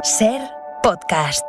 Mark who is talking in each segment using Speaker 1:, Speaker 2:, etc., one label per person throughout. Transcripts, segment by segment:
Speaker 1: SER Podcast.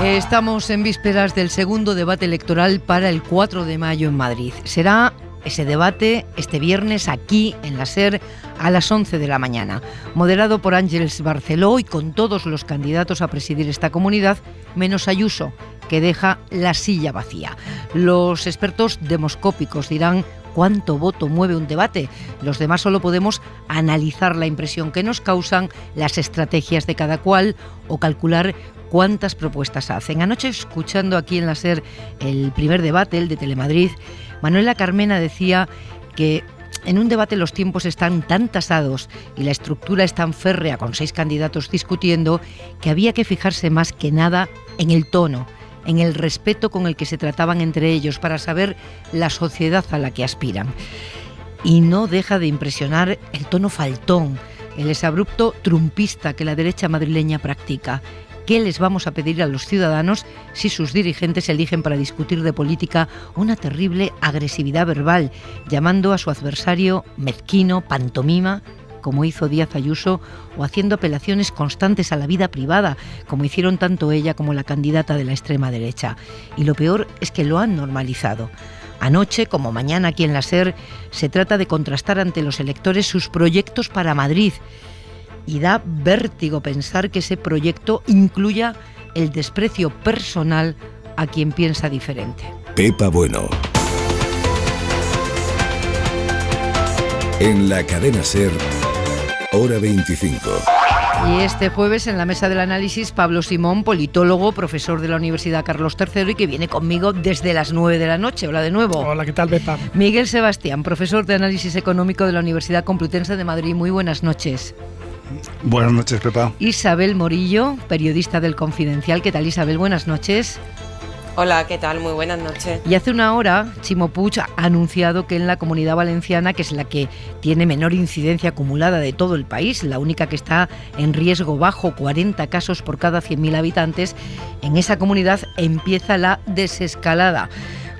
Speaker 2: Estamos en vísperas del segundo debate electoral para el 4 de mayo en Madrid. Será ese debate este viernes aquí en la SER a las 11 de la mañana, moderado por Ángeles Barceló y con todos los candidatos a presidir esta comunidad, menos Ayuso, que deja la silla vacía. Los expertos demoscópicos dirán cuánto voto mueve un debate. Los demás solo podemos analizar la impresión que nos causan, las estrategias de cada cual o calcular cuántas propuestas hacen. Anoche, escuchando aquí en la SER el primer debate, el de Telemadrid, Manuela Carmena decía que en un debate los tiempos están tan tasados y la estructura es tan férrea, con 6 candidatos discutiendo, que había que fijarse más que nada en el tono, en el respeto con el que se trataban entre ellos para saber la sociedad a la que aspiran. Y no deja de impresionar el tono faltón, el exabrupto trumpista que la derecha madrileña practica. ¿Qué les vamos a pedir a los ciudadanos si sus dirigentes eligen para discutir de política una terrible agresividad verbal, llamando a su adversario mezquino, pantomima, como hizo Díaz Ayuso, o haciendo apelaciones constantes a la vida privada, como hicieron tanto ella como la candidata de la extrema derecha? Y lo peor es que lo han normalizado. Anoche, como mañana aquí en la SER, se trata de contrastar ante los electores sus proyectos para Madrid. Y da vértigo pensar que ese proyecto incluya el desprecio personal a quien piensa diferente.
Speaker 3: Pepa Bueno. En la cadena SER, hora 25.
Speaker 2: Y este jueves en la mesa del análisis, Pablo Simón, politólogo, profesor de la Universidad Carlos III y que viene conmigo desde las 9 de la noche. Hola de nuevo.
Speaker 4: Hola, ¿qué tal, Pepa?
Speaker 2: Miguel Sebastián, profesor de análisis económico de la Universidad Complutense de Madrid. Muy buenas noches.
Speaker 5: Buenas noches, Pepa.
Speaker 2: Isabel Morillo, periodista del Confidencial. ¿Qué tal, Isabel? Buenas noches.
Speaker 6: Hola, ¿qué tal? Muy buenas noches.
Speaker 2: Y hace una hora, Chimo Puig ha anunciado que en la Comunidad Valenciana, que es la que tiene menor incidencia acumulada de todo el país, la única que está en riesgo bajo, 40 casos por cada 100.000 habitantes, en esa comunidad empieza la desescalada.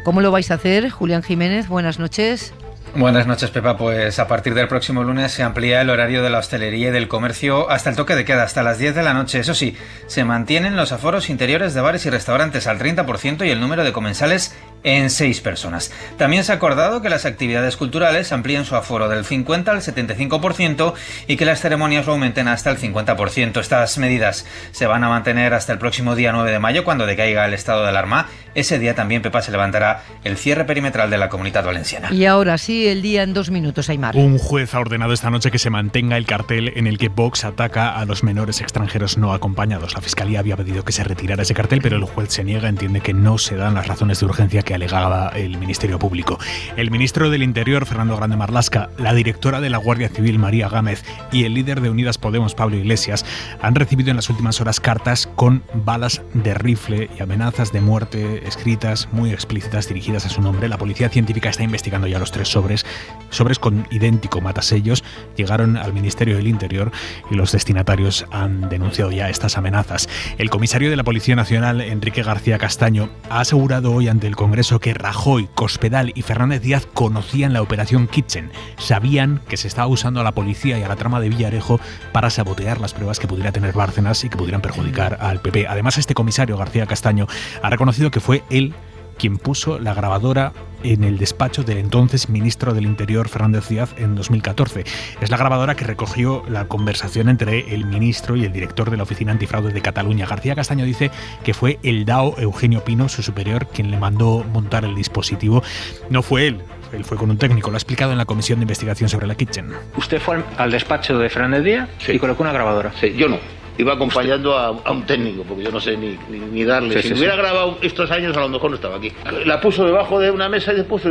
Speaker 2: ¿Cómo lo vais a hacer? Julián Jiménez, buenas noches.
Speaker 7: Buenas noches, Pepa. Pues a partir del próximo lunes se amplía el horario de la hostelería y del comercio hasta el toque de queda, hasta las 10 de la noche. Eso sí, se mantienen los aforos interiores de bares y restaurantes al 30% y el número de comensales en 6 personas. También se ha acordado que las actividades culturales amplíen su aforo del 50 al 75% y que las ceremonias lo aumenten hasta el 50%. Estas medidas se van a mantener hasta el próximo día 9 de mayo, cuando decaiga el estado de alarma. Ese día también, Pepa, se levantará el cierre perimetral de la Comunidad Valenciana.
Speaker 2: Y ahora sí, el día en 2 minutos, Aymar.
Speaker 4: Un juez ha ordenado esta noche que se mantenga el cartel en el que Vox ataca a los menores extranjeros no acompañados. La Fiscalía había pedido que se retirara ese cartel, pero el juez se niega, entiende que no se dan las razones de urgencia que alegaba el Ministerio Público. El ministro del Interior, Fernando Grande Marlaska, la directora de la Guardia Civil, María Gámez, y el líder de Unidas Podemos, Pablo Iglesias, han recibido en las últimas horas cartas con balas de rifle y amenazas de muerte escritas muy explícitas dirigidas a su nombre. La policía científica está investigando ya los 3 sobres con idéntico matasellos. Llegaron al Ministerio del Interior y los destinatarios han denunciado ya estas amenazas. El comisario de la Policía Nacional, Enrique García Castaño, ha asegurado hoy ante el Congreso que Rajoy, Cospedal y Fernández Díaz conocían la operación Kitchen. Sabían que se estaba usando a la policía y a la trama de Villarejo para sabotear las pruebas que pudiera tener Bárcenas y que pudieran perjudicar al PP. Además, este comisario, García Castaño, ha reconocido que fue él quien puso la grabadora en el despacho del entonces ministro del Interior, Fernández Díaz, en 2014. Es la grabadora que recogió la conversación entre el ministro y el director de la Oficina Antifraude de Cataluña. García Castaño dice que fue el DAO Eugenio Pino, su superior, quien le mandó montar el dispositivo. No fue él fue con un técnico. Lo ha explicado en la comisión de investigación sobre la Kitchen.
Speaker 8: ¿Usted fue al despacho de Fernández Díaz y colocó una grabadora?
Speaker 9: Sí, yo no.
Speaker 1: iba acompañando a un técnico, porque yo no sé ni darle. Si hubiera grabado estos años, a lo mejor no estaba aquí. La puso debajo de una mesa y después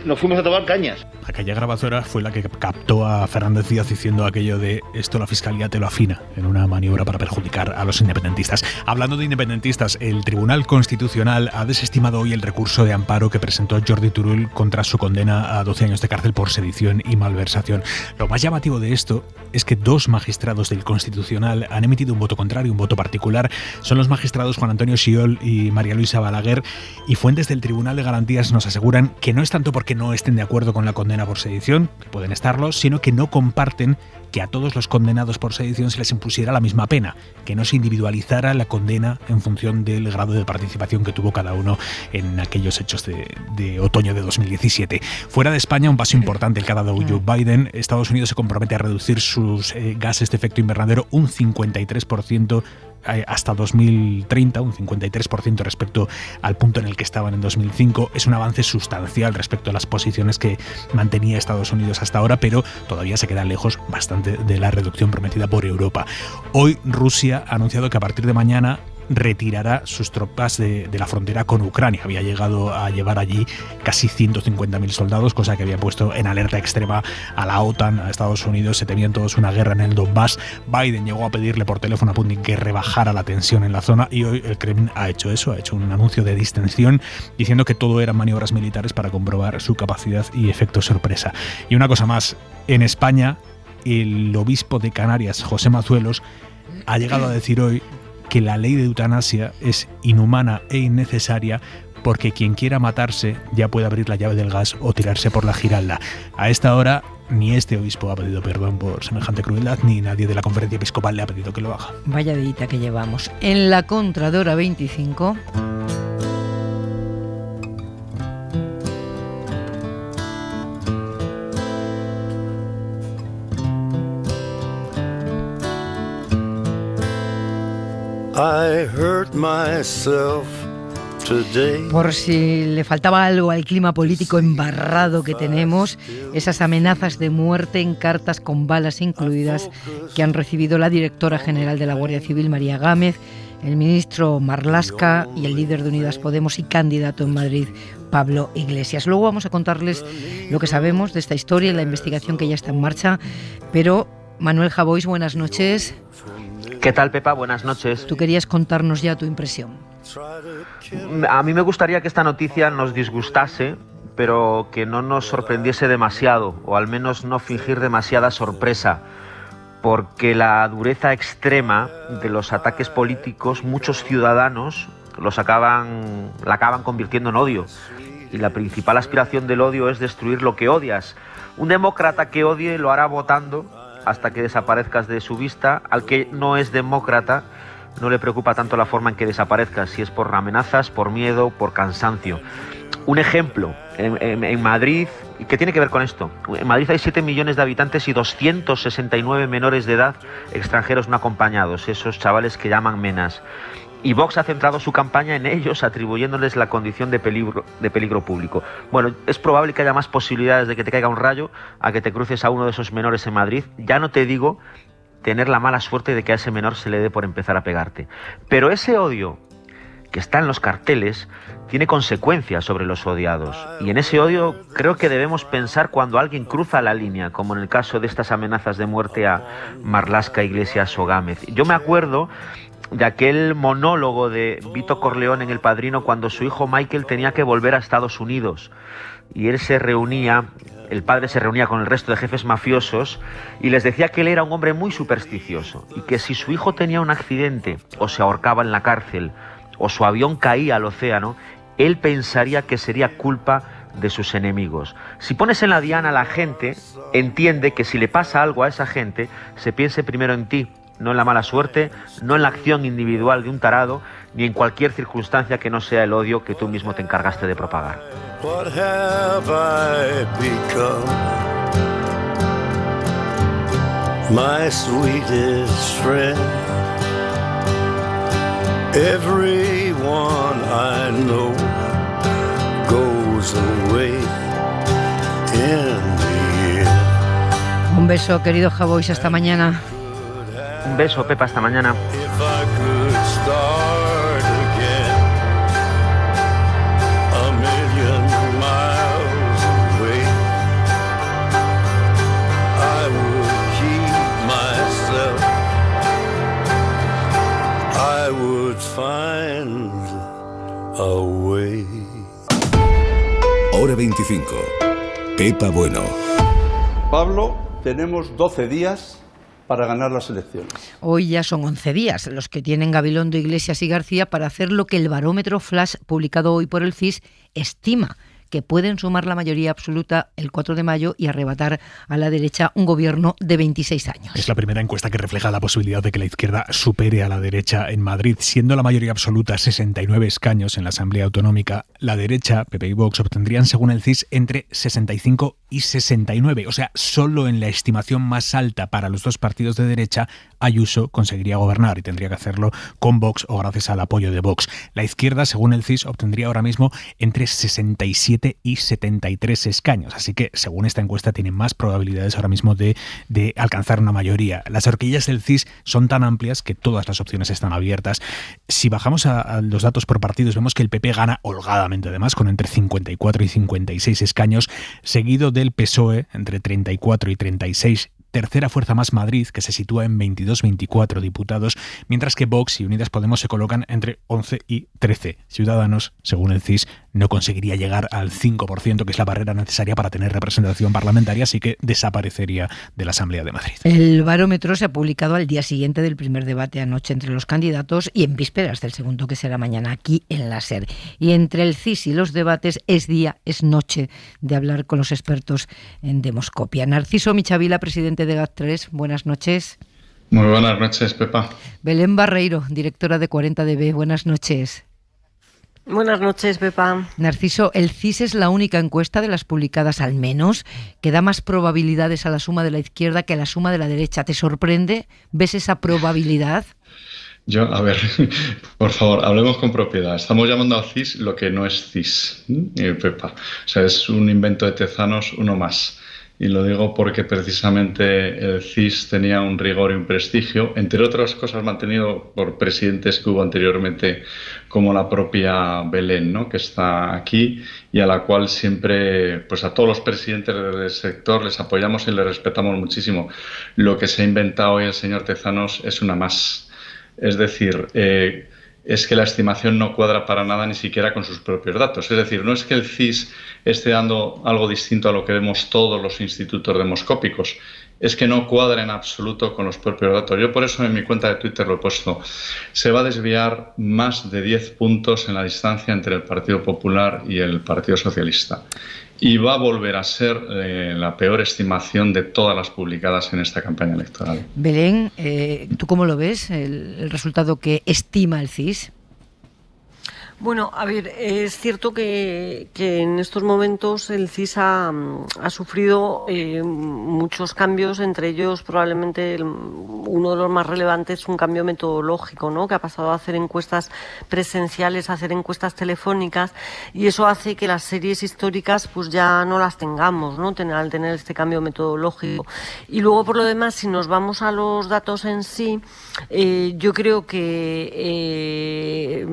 Speaker 1: nos fuimos a tomar cañas.
Speaker 4: Aquella grabadora fue la que captó a Fernández Díaz diciendo aquello de esto la Fiscalía te lo afina, en una maniobra para perjudicar a los independentistas. Hablando de independentistas, el Tribunal Constitucional ha desestimado hoy el recurso de amparo que presentó Jordi Turull contra su condena a 12 años de cárcel por sedición y malversación. Lo más llamativo de esto es que 2 magistrados del Constitucional han emitido un voto contrario, un voto particular. Son los magistrados Juan Antonio Xiol y María Luisa Balaguer, y fuentes del Tribunal de Garantías nos aseguran que no es tanto porque no estén de acuerdo con la condena por sedición, que pueden estarlo, sino que no comparten que a todos los condenados por sedición se les impusiera la misma pena, que no se individualizara la condena en función del grado de participación que tuvo cada uno en aquellos hechos de otoño de 2017. Fuera de España, un paso importante el que ha dado Joe Biden. Estados Unidos se compromete a reducir sus gases de efecto invernadero un 53% hasta 2030, un 53% respecto al punto en el que estaban en 2005. Es un avance sustancial respecto a las posiciones que mantenía Estados Unidos hasta ahora, pero todavía se queda lejos bastante de la reducción prometida por Europa. Hoy Rusia ha anunciado que a partir de mañana retirará sus tropas de la frontera con Ucrania. Había llegado a llevar allí casi 150.000 soldados, cosa que había puesto en alerta extrema a la OTAN, a Estados Unidos. Se temían todos una guerra en el Donbass. Biden llegó a pedirle por teléfono a Putin que rebajara la tensión en la zona, y hoy el Kremlin ha hecho eso, ha hecho un anuncio de distensión diciendo que todo eran maniobras militares para comprobar su capacidad y efecto sorpresa. Y una cosa más, en España el obispo de Canarias, José Mazuelos, ha llegado a decir hoy que la ley de eutanasia es inhumana e innecesaria porque quien quiera matarse ya puede abrir la llave del gas o tirarse por la giralda. A esta hora ni este obispo ha pedido perdón por semejante crueldad, ni nadie de la conferencia episcopal le ha pedido que lo haga.
Speaker 2: Vaya dita que llevamos. En la contra de hora 25...
Speaker 8: I hurt myself today.
Speaker 2: Por si le faltaba algo al clima político embarrado que tenemos, esas amenazas de muerte en cartas con balas incluidas que han recibido la directora general de la Guardia Civil, María Gámez, el ministro Marlaska y el líder de Unidas Podemos y candidato en Madrid, Pablo Iglesias. Luego vamos a contarles lo que sabemos de esta historia y la investigación que ya está en marcha, pero Manuel Javois, buenas noches.
Speaker 9: ¿Qué tal, Pepa? Buenas noches.
Speaker 2: Tú querías contarnos ya tu impresión.
Speaker 9: A mí me gustaría que esta noticia nos disgustase, pero que no nos sorprendiese demasiado, o al menos no fingir demasiada sorpresa, porque la dureza extrema de los ataques políticos, muchos ciudadanos la acaban convirtiendo en odio. Y la principal aspiración del odio es destruir lo que odias. Un demócrata que odie lo hará votando hasta que desaparezcas de su vista. Al que no es demócrata no le preocupa tanto la forma en que desaparezcas, si es por amenazas, por miedo, por cansancio. Un ejemplo, en Madrid, ¿qué tiene que ver con esto? En Madrid hay 7 millones de habitantes y 269 menores de edad extranjeros no acompañados, esos chavales que llaman menas. Y Vox ha centrado su campaña en ellos, atribuyéndoles la condición de peligro público. Bueno, es probable que haya más posibilidades de que te caiga un rayo a que te cruces a uno de esos menores en Madrid. Ya no te digo tener la mala suerte de que a ese menor se le dé por empezar a pegarte. Pero ese odio que está en los carteles tiene consecuencias sobre los odiados. Y en ese odio creo que debemos pensar cuando alguien cruza la línea, como en el caso de estas amenazas de muerte a Marlaska, Iglesias o Gámez. Yo me acuerdo de aquel monólogo de Vito Corleone en El Padrino cuando su hijo Michael tenía que volver a Estados Unidos y el padre se reunía con el resto de jefes mafiosos y les decía que él era un hombre muy supersticioso y que si su hijo tenía un accidente o se ahorcaba en la cárcel o su avión caía al océano, él pensaría que sería culpa de sus enemigos. Si pones en la diana a la gente, entiende que si le pasa algo a esa gente, se piense primero en ti, no en la mala suerte, no en la acción individual de un tarado, ni en cualquier circunstancia que no sea el odio que tú mismo te encargaste de propagar.
Speaker 8: What have I become? My sweetest friend. Everyone I know goes away in the end.
Speaker 2: Un beso, querido Javois, hasta mañana.
Speaker 9: Un beso, Pepa, hasta mañana.
Speaker 8: If I could start again, a million miles away, I would keep myself, I would find a way.
Speaker 3: Hora 25. Pepa Bueno.
Speaker 5: Pablo, tenemos 12 días para ganar las elecciones.
Speaker 2: Hoy ya son 11 días los que tienen Gabilondo, Iglesias y García para hacer lo que el barómetro Flash publicado hoy por el CIS estima, que pueden sumar la mayoría absoluta el 4 de mayo y arrebatar a la derecha un gobierno de 26 años.
Speaker 4: Es la primera encuesta que refleja la posibilidad de que la izquierda supere a la derecha en Madrid. Siendo la mayoría absoluta 69 escaños en la Asamblea Autonómica, la derecha, PP y Vox, obtendrían, según el CIS, entre 65 y 69. O sea, solo en la estimación más alta para los dos partidos de derecha, Ayuso conseguiría gobernar y tendría que hacerlo con Vox o gracias al apoyo de Vox. La izquierda, según el CIS, obtendría ahora mismo entre 67 y 73 escaños. Así que, según esta encuesta, tiene más probabilidades ahora mismo de alcanzar una mayoría. Las horquillas del CIS son tan amplias que todas las opciones están abiertas. Si bajamos a los datos por partidos, vemos que el PP gana holgadamente, además, con entre 54 y 56 escaños, seguido del PSOE, entre 34 y 36. Tercera fuerza más Madrid, que se sitúa en 22-24 diputados, mientras que Vox y Unidas Podemos se colocan entre 11 y 13. Ciudadanos, según el CIS, no conseguiría llegar al 5%, que es la barrera necesaria para tener representación parlamentaria, así que desaparecería de la Asamblea de Madrid.
Speaker 2: El barómetro se ha publicado al día siguiente del primer debate anoche entre los candidatos y en vísperas del segundo, que será mañana aquí en la SER. Y entre el CIS y los debates es noche de hablar con los expertos en demoscopia. Narciso Michavila, presidente de GAT3, buenas noches.
Speaker 10: Muy buenas noches, Pepa.
Speaker 2: Belén Barreiro, directora de 40DB, buenas noches.
Speaker 6: Buenas noches, Pepa.
Speaker 2: Narciso, el CIS es la única encuesta de las publicadas al menos que da más probabilidades a la suma de la izquierda que a la suma de la derecha. ¿Te sorprende? ¿Ves esa probabilidad?
Speaker 10: A ver, por favor, hablemos con propiedad. Estamos llamando al CIS lo que no es CIS, Pepa. O sea, es un invento de Tezanos, uno más. Y lo digo porque precisamente el CIS tenía un rigor y un prestigio, entre otras cosas mantenido por presidentes que hubo anteriormente, como la propia Belén, ¿no?, que está aquí y a la cual siempre, pues a todos los presidentes del sector les apoyamos y les respetamos muchísimo. Lo que se ha inventado hoy el señor Tezanos es una más. Es decir, es que la estimación no cuadra para nada ni siquiera con sus propios datos. Es decir, no es que el CIS esté dando algo distinto a lo que vemos todos los institutos demoscópicos, es que no cuadra en absoluto con los propios datos. Yo por eso en mi cuenta de Twitter lo he puesto. Se va a desviar más de 10 puntos en la distancia entre el Partido Popular y el Partido Socialista. Y va a volver a ser la peor estimación de todas las publicadas en esta campaña electoral.
Speaker 2: Belén, ¿tú cómo lo ves, el resultado que estima el CIS?
Speaker 6: Bueno, a ver, es cierto que en estos momentos el CIS ha sufrido muchos cambios, entre ellos probablemente uno de los más relevantes, un cambio metodológico, ¿no?, que ha pasado a hacer encuestas presenciales, a hacer encuestas telefónicas, y eso hace que las series históricas pues ya no las tengamos, ¿no?, al tener este cambio metodológico. Y luego, por lo demás, si nos vamos a los datos en sí, yo creo que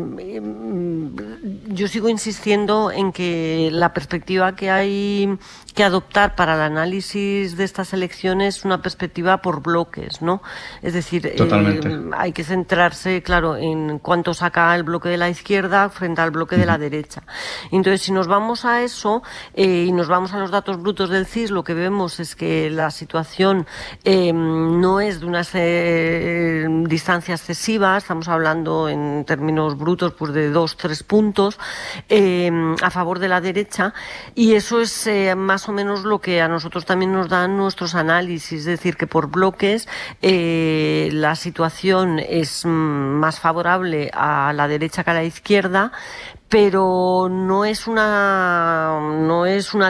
Speaker 6: yo sigo insistiendo en que la perspectiva que hay que adoptar para el análisis de estas elecciones es una perspectiva por bloques, ¿no? Es decir, hay que centrarse, claro, en cuánto saca el bloque de la izquierda frente al bloque de la derecha. Entonces, si nos vamos a eso y nos vamos a los datos brutos del CIS, lo que vemos es que la situación no es de una distancia excesiva. Estamos hablando en términos brutos pues de 2-3 puntos a favor de la derecha, y eso es más o menos lo que a nosotros también nos dan nuestros análisis, es decir, que por bloques la situación es más favorable a la derecha que a la izquierda, pero no es una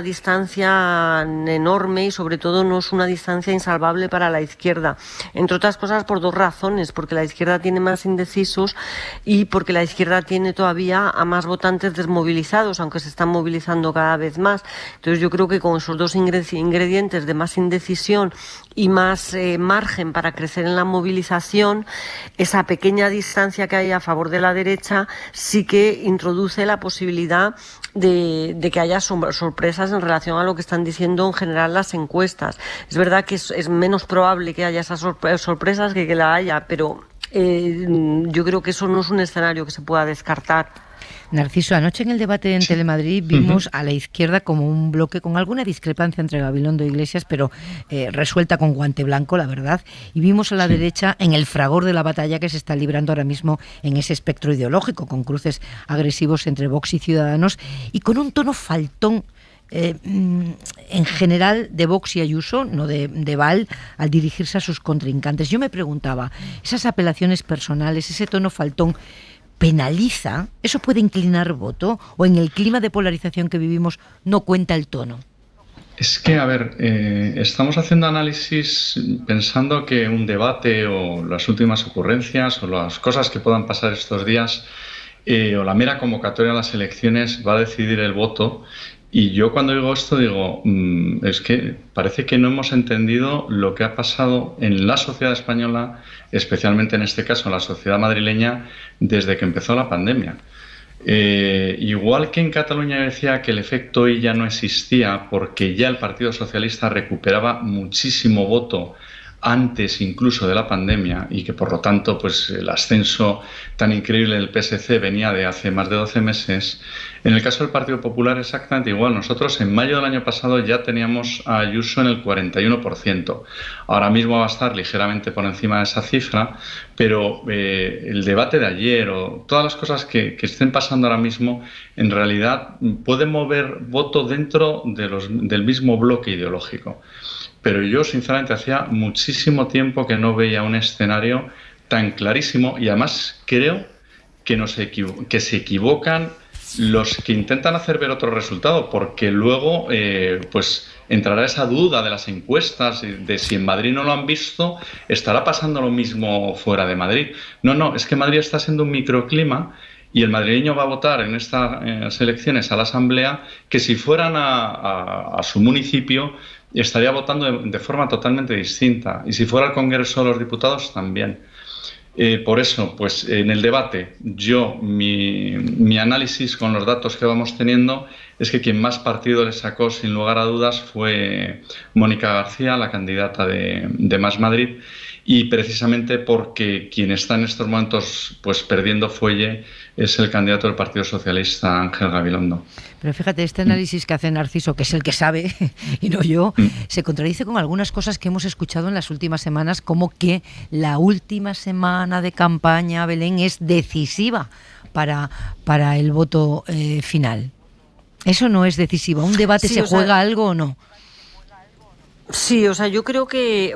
Speaker 6: distancia enorme y sobre todo no es una distancia insalvable para la izquierda, entre otras cosas por dos razones: porque la izquierda tiene más indecisos y porque la izquierda tiene todavía a más votantes desmovilizados, aunque se están movilizando cada vez más. Entonces yo creo que con esos dos ingredientes de más indecisión y más margen para crecer en la movilización, esa pequeña distancia que hay a favor de la derecha sí que introduce la posibilidad de que haya sorpresas en relación a lo que están diciendo en general las encuestas. Es verdad que es menos probable que haya esas sorpresas que la haya, pero yo creo que eso no es un escenario que se pueda descartar.
Speaker 2: Narciso, anoche en el debate en Telemadrid vimos a la izquierda como un bloque con alguna discrepancia entre Gabilondo e Iglesias, pero resuelta con guante blanco, la verdad, y vimos a la derecha en el fragor de la batalla que se está librando ahora mismo en ese espectro ideológico, con cruces agresivos entre Vox y Ciudadanos y con un tono faltón en general de Vox y Ayuso, no de Val, al dirigirse a sus contrincantes. Yo me preguntaba, esas apelaciones personales, ese tono faltón, ¿penaliza? ¿Eso puede inclinar voto? ¿O en el clima de polarización que vivimos no cuenta el tono?
Speaker 10: Es que, a ver, estamos haciendo análisis pensando que un debate o las últimas ocurrencias o las cosas que puedan pasar estos días o la mera convocatoria a las elecciones va a decidir el voto. Y yo cuando digo esto digo, es que parece que no hemos entendido lo que ha pasado en la sociedad española, especialmente en este caso en la sociedad madrileña, desde que empezó la pandemia. Igual que en Cataluña decía que el efecto Illa no existía porque ya el Partido Socialista recuperaba muchísimo voto antes incluso de la pandemia y que por lo tanto pues el ascenso tan increíble del PSC venía de hace más de 12 meses. En el caso del Partido Popular exactamente igual. Nosotros en mayo del año pasado ya teníamos a Ayuso en el 41%. Ahora mismo va a estar ligeramente por encima de esa cifra, pero el debate de ayer o todas las cosas que estén pasando ahora mismo en realidad pueden mover voto dentro del mismo bloque ideológico. Pero yo, sinceramente, hacía muchísimo tiempo que no veía un escenario tan clarísimo y además creo que se equivocan los que intentan hacer ver otro resultado, porque luego pues entrará esa duda de las encuestas, de si en Madrid no lo han visto, estará pasando lo mismo fuera de Madrid. No, es que Madrid está siendo un microclima y el madrileño va a votar en estas elecciones a la Asamblea que si fueran a su municipio estaría votando de forma totalmente distinta. Y si fuera al Congreso de los Diputados, también. Por eso, pues en el debate, mi análisis con los datos que vamos teniendo es que quien más partido le sacó, sin lugar a dudas, fue Mónica García, la candidata de Más Madrid, y precisamente porque quien está en estos momentos pues perdiendo fuelle es el candidato del Partido Socialista, Ángel Gabilondo.
Speaker 2: Pero fíjate, este análisis que hace Narciso, que es el que sabe y no yo, se contradice con algunas cosas que hemos escuchado en las últimas semanas, como que la última semana de campaña, Belén, es decisiva para el voto final. Eso no es decisivo. ¿Un debate se juega algo o no?
Speaker 6: Sí, o sea, yo creo que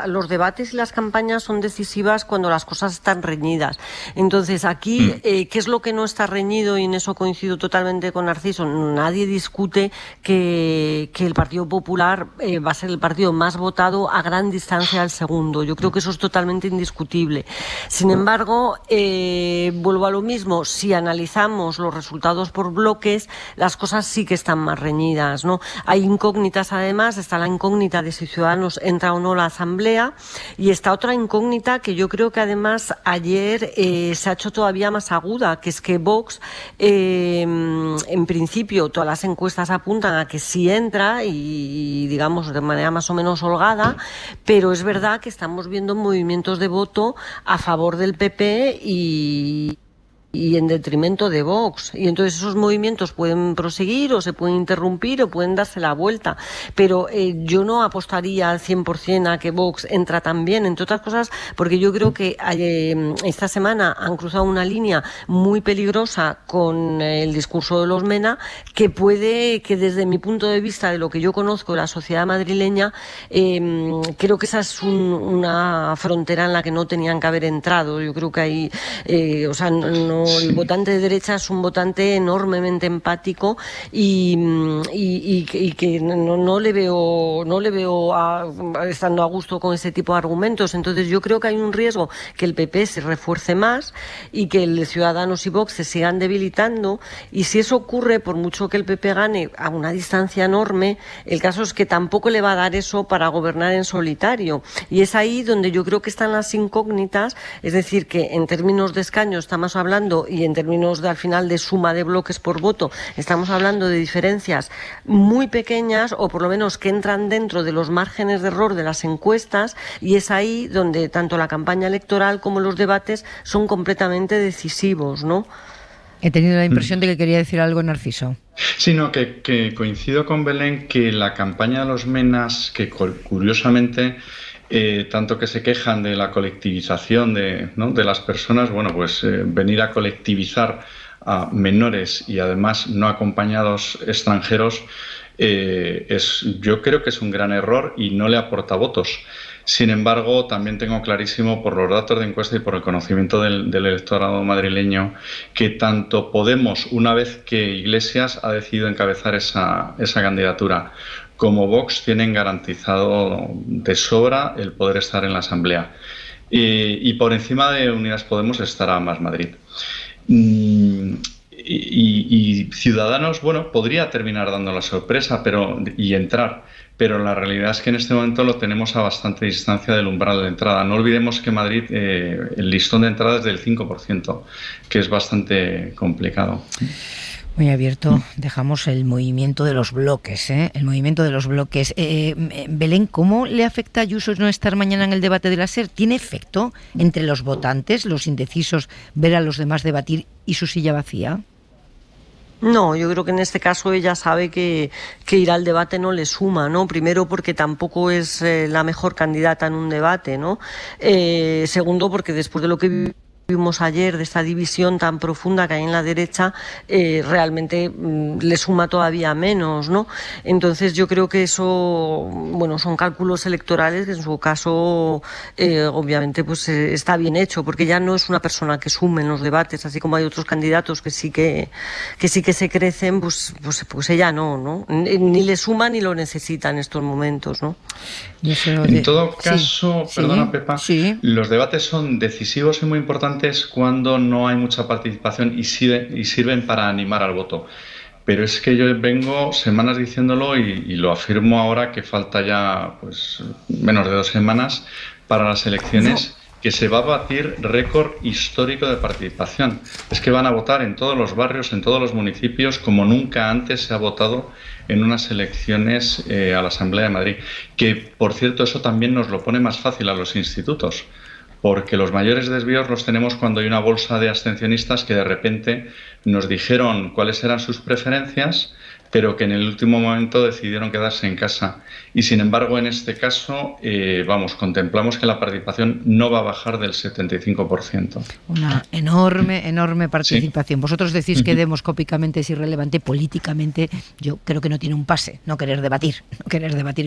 Speaker 6: los debates y las campañas son decisivas cuando las cosas están reñidas. Entonces, aquí, ¿qué es lo que no está reñido? Y en eso coincido totalmente con Narciso. Nadie discute que el Partido Popular va a ser el partido más votado a gran distancia al segundo. Yo creo que eso es totalmente indiscutible. Sin embargo, vuelvo a lo mismo. Si analizamos los resultados por bloques, las cosas sí que están más reñidas, ¿no? Hay incógnitas, además. Está la incógnita de si Ciudadanos entra o no a la Asamblea, y está otra incógnita que yo creo que además ayer se ha hecho todavía más aguda, que es que Vox, en principio todas las encuestas apuntan a que sí entra y digamos de manera más o menos holgada, pero es verdad que estamos viendo movimientos de voto a favor del PP y en detrimento de Vox. Y entonces esos movimientos pueden proseguir o se pueden interrumpir o pueden darse la vuelta. Pero yo no apostaría al 100% a que Vox entra también, entre otras cosas, porque yo creo que esta semana han cruzado una línea muy peligrosa con el discurso de los Mena, que puede, que desde mi punto de vista, de lo que yo conozco de la sociedad madrileña, creo que esa es una frontera en la que no tenían que haber entrado. Yo creo que ahí, o sea, no el votante de derecha es un votante enormemente empático y que no le veo estando a gusto con ese tipo de argumentos. Entonces yo creo que hay un riesgo que el PP se refuerce más y que el Ciudadanos y Vox se sigan debilitando, y si eso ocurre, por mucho que el PP gane a una distancia enorme, el caso es que tampoco le va a dar eso para gobernar en solitario, y es ahí donde yo creo que están las incógnitas. Es decir, que en términos de escaños estamos hablando, y en términos al final de suma de bloques por voto, estamos hablando de diferencias muy pequeñas, o por lo menos que entran dentro de los márgenes de error de las encuestas, y es ahí donde tanto la campaña electoral como los debates son completamente decisivos, ¿no?
Speaker 2: He tenido la impresión de que quería decir algo Narciso.
Speaker 10: Sí, no, que coincido con Belén, que la campaña de los Menas, que curiosamente, tanto que se quejan de la colectivización de las personas, bueno, pues venir a colectivizar a menores y además no acompañados extranjeros, yo creo que es un gran error y no le aporta votos. Sin embargo, también tengo clarísimo por los datos de encuesta y por el conocimiento del electorado madrileño que tanto Podemos, una vez que Iglesias ha decidido encabezar esa candidatura, como Vox tienen garantizado de sobra el poder estar en la Asamblea. Y por encima de Unidas Podemos estará Más Madrid. Y Ciudadanos, bueno, podría terminar dando la sorpresa y entrar, pero la realidad es que en este momento lo tenemos a bastante distancia del umbral de entrada. No olvidemos que Madrid, el listón de entrada es del 5%, que es bastante complicado.
Speaker 2: Muy abierto, dejamos el movimiento de los bloques, el movimiento de los bloques. Belén, ¿cómo le afecta a Ayuso no estar mañana en el debate de la SER? ¿Tiene efecto entre los votantes, los indecisos, ver a los demás debatir y su silla vacía?
Speaker 6: No, yo creo que en este caso ella sabe que ir al debate no le suma, ¿no? Primero porque tampoco es la mejor candidata en un debate, ¿no? Segundo porque después de lo que vimos ayer, de esta división tan profunda que hay en la derecha, realmente le suma todavía menos, ¿no? Entonces yo creo que eso, bueno, son cálculos electorales que en su caso obviamente pues está bien hecho, porque ya no es una persona que sume en los debates, así como hay otros candidatos que sí que se crecen, pues ella no, ni le suma ni lo necesita en estos momentos, ¿no?
Speaker 10: En todo caso, perdona Pepa, los debates son decisivos y muy importantes cuando no hay mucha participación y sirven para animar al voto. Pero es que yo vengo semanas diciéndolo y lo afirmo ahora, que falta ya pues menos de 2 semanas para las elecciones, que se va a batir récord histórico de participación. Es que van a votar en todos los barrios, en todos los municipios, como nunca antes se ha votado en unas elecciones a la Asamblea de Madrid. Que, por cierto, eso también nos lo pone más fácil a los institutos, porque los mayores desvíos los tenemos cuando hay una bolsa de abstencionistas que de repente nos dijeron cuáles eran sus preferencias, pero que en el último momento decidieron quedarse en casa. Y sin embargo, en este caso, contemplamos que la participación no va a bajar del 75%.
Speaker 2: Una enorme participación. Sí. Vosotros decís que demoscópicamente es irrelevante, políticamente yo creo que no tiene un pase, no querer debatir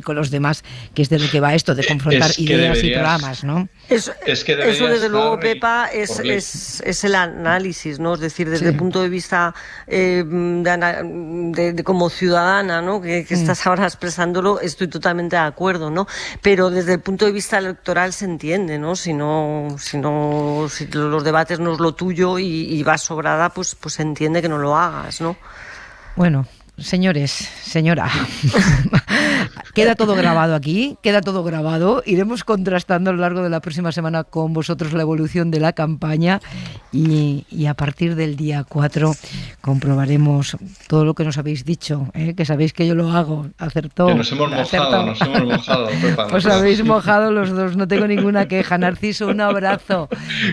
Speaker 2: con los demás, que es de lo que va esto, de confrontar ideas y programas, ¿no?
Speaker 6: Eso desde luego, Pepa, es el análisis, ¿no? Es decir, desde el punto de vista de como ciudadana, ¿no? Que estás ahora expresándolo, estoy totalmente de acuerdo, ¿no? Pero desde el punto de vista electoral se entiende, ¿no? Si los debates no es lo tuyo y vas sobrada, pues se entiende que no lo hagas, ¿no?
Speaker 2: Bueno, señores, señora, queda todo grabado aquí, queda todo grabado. Iremos contrastando a lo largo de la próxima semana con vosotros la evolución de la campaña y a partir del día 4 comprobaremos todo lo que nos habéis dicho, que sabéis que yo lo hago, acertó.
Speaker 10: Que nos hemos mojado.
Speaker 2: Os habéis mojado los dos, no tengo ninguna queja. Narciso, un abrazo.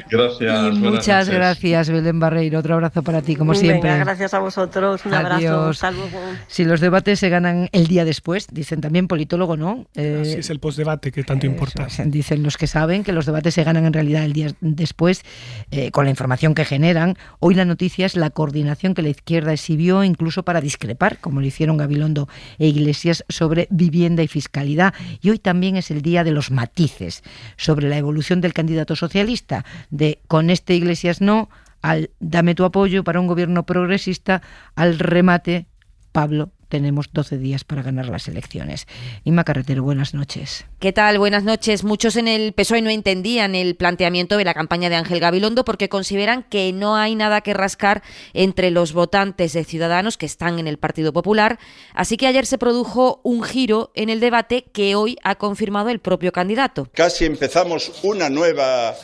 Speaker 10: Gracias.
Speaker 2: Y muchas gracias, Belén Barreiro. Otro abrazo para ti, como siempre.
Speaker 6: Venga, gracias a vosotros. Un abrazo. Hasta luego.
Speaker 2: Si los debates se ganan el día después, dicen también politólogo, ¿no?
Speaker 11: Así es el postdebate que tanto importa.
Speaker 2: Dicen los que saben que los debates se ganan en realidad el día después, con la información que generan. Hoy la noticia es la coordinación que la izquierda exhibió incluso para discrepar, como lo hicieron Gabilondo e Iglesias, sobre vivienda y fiscalidad. Y hoy también es el día de los matices sobre la evolución del candidato socialista, de con este Iglesias no, al dame tu apoyo para un gobierno progresista, al remate, Pablo, tenemos 12 días para ganar las elecciones. Inma Carretero, buenas noches.
Speaker 12: ¿Qué tal? Buenas noches. Muchos en el PSOE no entendían el planteamiento de la campaña de Ángel Gabilondo porque consideran que no hay nada que rascar entre los votantes de Ciudadanos que están en el Partido Popular. Así que ayer se produjo un giro en el debate que hoy ha confirmado el propio candidato.
Speaker 13: Casi empezamos una nueva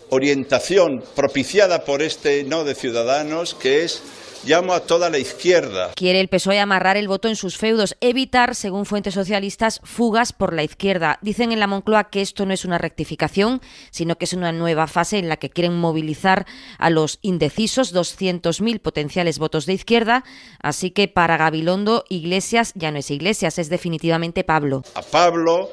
Speaker 13: orientación propiciada por este no de Ciudadanos, que es: llamo a toda la izquierda.
Speaker 12: Quiere el PSOE amarrar el voto en sus feudos, evitar, según fuentes socialistas, fugas por la izquierda. Dicen en la Moncloa que esto no es una rectificación, sino que es una nueva fase en la que quieren movilizar a los indecisos, 200.000 potenciales votos de izquierda. Así que para Gabilondo, Iglesias ya no es Iglesias, es definitivamente Pablo.
Speaker 13: A Pablo,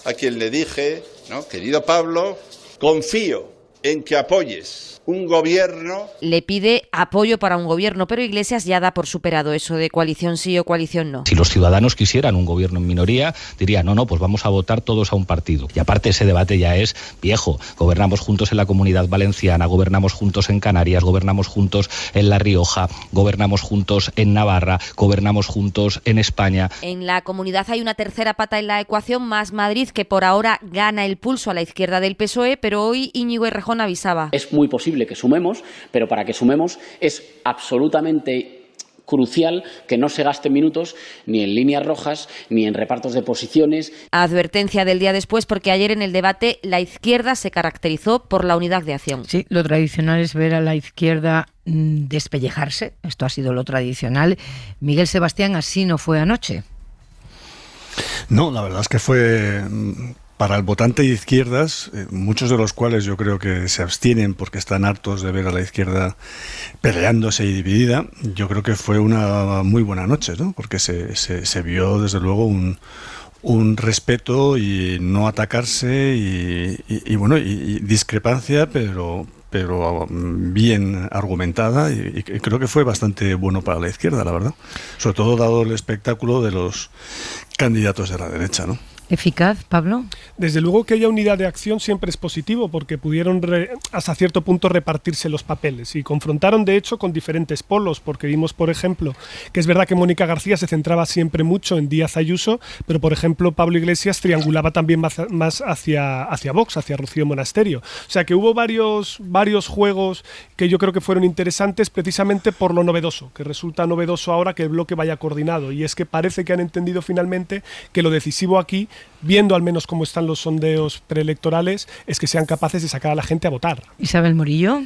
Speaker 13: a quien le dije, ¿no? Querido Pablo, confío en que apoyes un gobierno.
Speaker 12: Le pide apoyo para un gobierno, pero Iglesias ya da por superado eso de coalición sí o coalición no.
Speaker 14: Si los ciudadanos quisieran un gobierno en minoría, dirían, no, pues vamos a votar todos a un partido. Y aparte ese debate ya es viejo. Gobernamos juntos en la Comunidad Valenciana, gobernamos juntos en Canarias, gobernamos juntos en La Rioja, gobernamos juntos en Navarra, gobernamos juntos en España.
Speaker 12: En la comunidad hay una tercera pata en la ecuación, más Madrid, que por ahora gana el pulso a la izquierda del PSOE, pero hoy Íñigo Errejón avisaba.
Speaker 15: Es muy posible que sumemos, pero para que sumemos es absolutamente crucial que no se gasten minutos ni en líneas rojas ni en repartos de posiciones.
Speaker 12: Advertencia del día después, porque ayer en el debate la izquierda se caracterizó por la unidad de acción.
Speaker 2: Sí, lo tradicional es ver a la izquierda despellejarse, esto ha sido lo tradicional. Miguel Sebastián, así no fue anoche.
Speaker 16: No, la verdad es que fue... Para el votante de izquierdas, muchos de los cuales yo creo que se abstienen porque están hartos de ver a la izquierda peleándose y dividida, yo creo que fue una muy buena noche, ¿no? Porque se vio desde luego un respeto y no atacarse y discrepancia, pero bien argumentada y creo que fue bastante bueno para la izquierda, la verdad. Sobre todo dado el espectáculo de los candidatos de la derecha, ¿no?
Speaker 2: ¿Eficaz, Pablo?
Speaker 11: Desde luego que haya unidad de acción siempre es positivo porque pudieron hasta cierto punto repartirse los papeles y confrontaron de hecho con diferentes polos, porque vimos por ejemplo que es verdad que Mónica García se centraba siempre mucho en Díaz Ayuso, pero por ejemplo Pablo Iglesias triangulaba también más hacia Vox, hacia Rocío Monasterio. O sea que hubo varios juegos que yo creo que fueron interesantes precisamente por lo novedoso, que resulta novedoso ahora que el bloque vaya coordinado, y es que parece que han entendido finalmente que lo decisivo aquí, viendo al menos cómo están los sondeos preelectorales, es que sean capaces de sacar a la gente a votar.
Speaker 2: Isabel Morillo.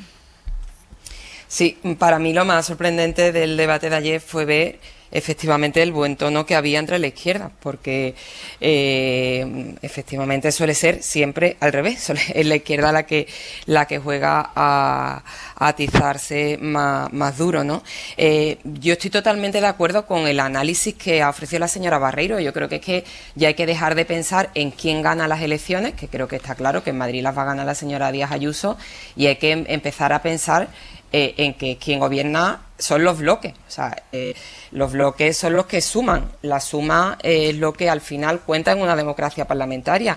Speaker 17: Sí, para mí lo más sorprendente del debate de ayer fue ver efectivamente el buen tono que había entre la izquierda, porque efectivamente suele ser siempre al revés, es la izquierda la que juega a atizarse más duro, ¿no? Yo estoy totalmente de acuerdo con el análisis que ha ofrecido la señora Barreiro. Yo creo que es que ya hay que dejar de pensar en quién gana las elecciones, que creo que está claro que en Madrid las va a ganar la señora Díaz Ayuso, y hay que empezar a pensar en que quien gobierna son los bloques. O sea, los bloques son los que suman. La suma es lo que al final cuenta en una democracia parlamentaria.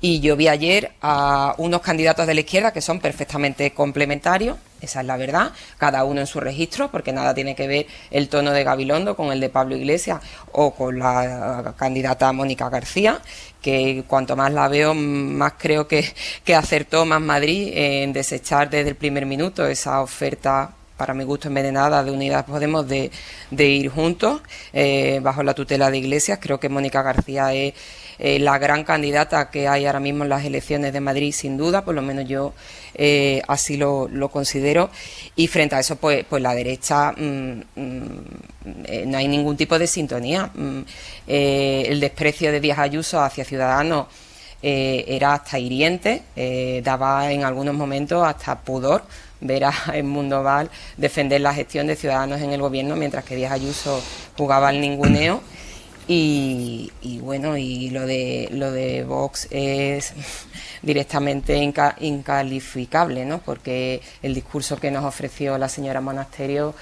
Speaker 17: Y yo vi ayer a unos candidatos de la izquierda que son perfectamente complementarios, esa es la verdad, cada uno en su registro, porque nada tiene que ver el tono de Gabilondo con el de Pablo Iglesias o con la candidata Mónica García, que cuanto más la veo, más creo que acertó Más Madrid en desechar desde el primer minuto esa oferta, para mi gusto envenenada, de Unidas Podemos de ir juntos bajo la tutela de Iglesias. Creo que Mónica García es la gran candidata que hay ahora mismo en las elecciones de Madrid, sin duda, por lo menos yo así lo considero. Y frente a eso, pues la derecha no hay ningún tipo de sintonía. El desprecio de Díaz Ayuso hacia Ciudadanos era hasta hiriente, daba en algunos momentos hasta pudor ver a Edmundo Val defender la gestión de Ciudadanos en el gobierno, mientras que Díaz Ayuso jugaba al ninguneo. Y bueno, y lo de Vox es directamente incalificable, ¿no? Porque el discurso que nos ofreció la señora Monasterio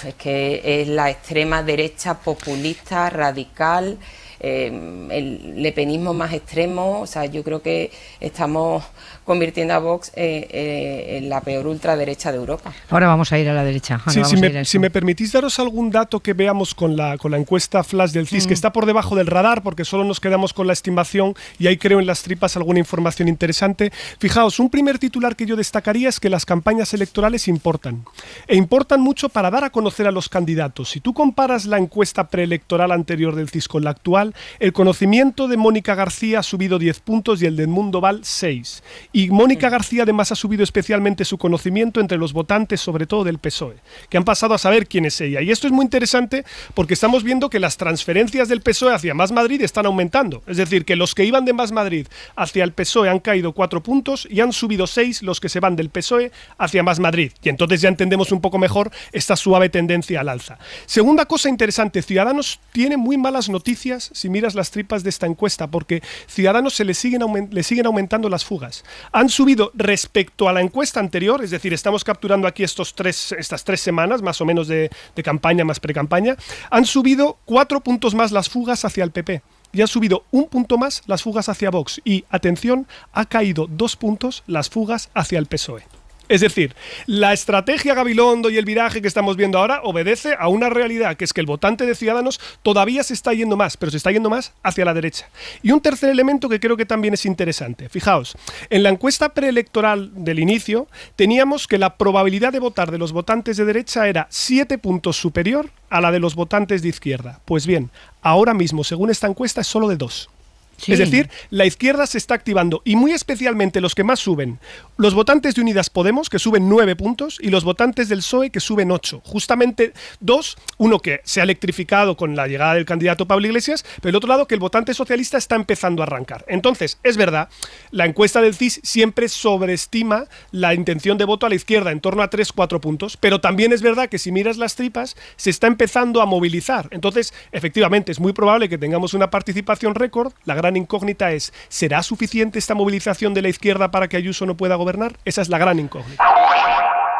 Speaker 17: es que es la extrema derecha populista, radical, el lepenismo más extremo. O sea, yo creo que estamos convirtiendo a Vox en la peor ultraderecha de Europa.
Speaker 2: Ahora vamos a ir a la derecha.
Speaker 11: Sí, si me permitís daros algún dato que veamos con la encuesta flash del CIS, que está por debajo del radar, porque solo nos quedamos con la estimación y ahí creo en las tripas alguna información interesante. Fijaos, un primer titular que yo destacaría es que las campañas electorales importan. E importan mucho para dar a conocer a los candidatos. Si tú comparas la encuesta preelectoral anterior del CIS con la actual, el conocimiento de Mónica García ha subido 10 puntos y el de Edmundo Val 6. Y Mónica García además ha subido especialmente su conocimiento entre los votantes, sobre todo del PSOE, que han pasado a saber quién es ella. Y esto es muy interesante porque estamos viendo que las transferencias del PSOE hacia Más Madrid están aumentando. Es decir, que los que iban de Más Madrid hacia el PSOE han caído 4 puntos y han subido 6 los que se van del PSOE hacia Más Madrid. Y entonces ya entendemos un poco mejor esta suave tendencia al alza. Segunda cosa interesante, Ciudadanos tiene muy malas noticias si miras las tripas de esta encuesta, porque Ciudadanos le siguen aumentando las fugas. Han subido respecto a la encuesta anterior, es decir, estamos capturando aquí estas 3 semanas más o menos de campaña más pre-campaña, han subido 4 puntos más las fugas hacia el PP. Y ha subido 1 punto más las fugas hacia Vox. Y, atención, ha caído 2 puntos las fugas hacia el PSOE. Es decir, la estrategia Gabilondo y el viraje que estamos viendo ahora obedece a una realidad, que es que el votante de Ciudadanos todavía se está yendo más, pero se está yendo más hacia la derecha. Y un tercer elemento que creo que también es interesante. Fijaos, en la encuesta preelectoral del inicio teníamos que la probabilidad de votar de los votantes de derecha era 7 puntos superior a la de los votantes de izquierda. Pues bien, ahora mismo, según esta encuesta, es solo de 2. Sí. Es decir, la izquierda se está activando y muy especialmente los que más suben, los votantes de Unidas Podemos, que suben 9 puntos, y los votantes del PSOE, que suben 8. Justamente 2, uno que se ha electrificado con la llegada del candidato Pablo Iglesias, pero el otro lado que el votante socialista está empezando a arrancar. Entonces, es verdad, la encuesta del CIS siempre sobreestima la intención de voto a la izquierda en torno a 3-4 puntos, pero también es verdad que si miras las tripas, se está empezando a movilizar. Entonces, efectivamente, es muy probable que tengamos una participación récord. La gran incógnita es, ¿será suficiente esta movilización de la izquierda para que Ayuso no pueda gobernar? Esa es la gran incógnita.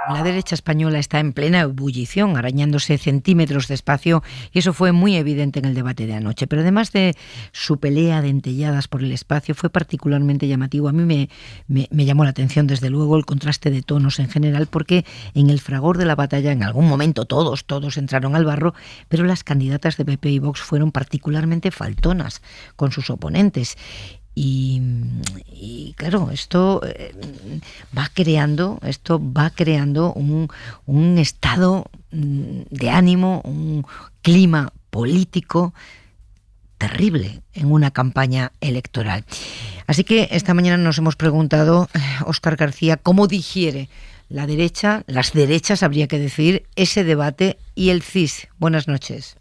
Speaker 2: La derecha española está en plena ebullición, arañándose centímetros de espacio, y eso fue muy evidente en el debate de anoche. Pero además de su pelea dentelladas por el espacio, fue particularmente llamativo. A mí me llamó la atención, desde luego, el contraste de tonos en general, porque en el fragor de la batalla, en algún momento todos entraron al barro, pero las candidatas de PP y Vox fueron particularmente faltonas con sus oponentes. Y claro, esto va creando un estado de ánimo, un clima político terrible en una campaña electoral. Así que esta mañana nos hemos preguntado, Óscar García, ¿cómo digiere la derecha, las derechas habría que decir, ese debate y el CIS? Buenas noches.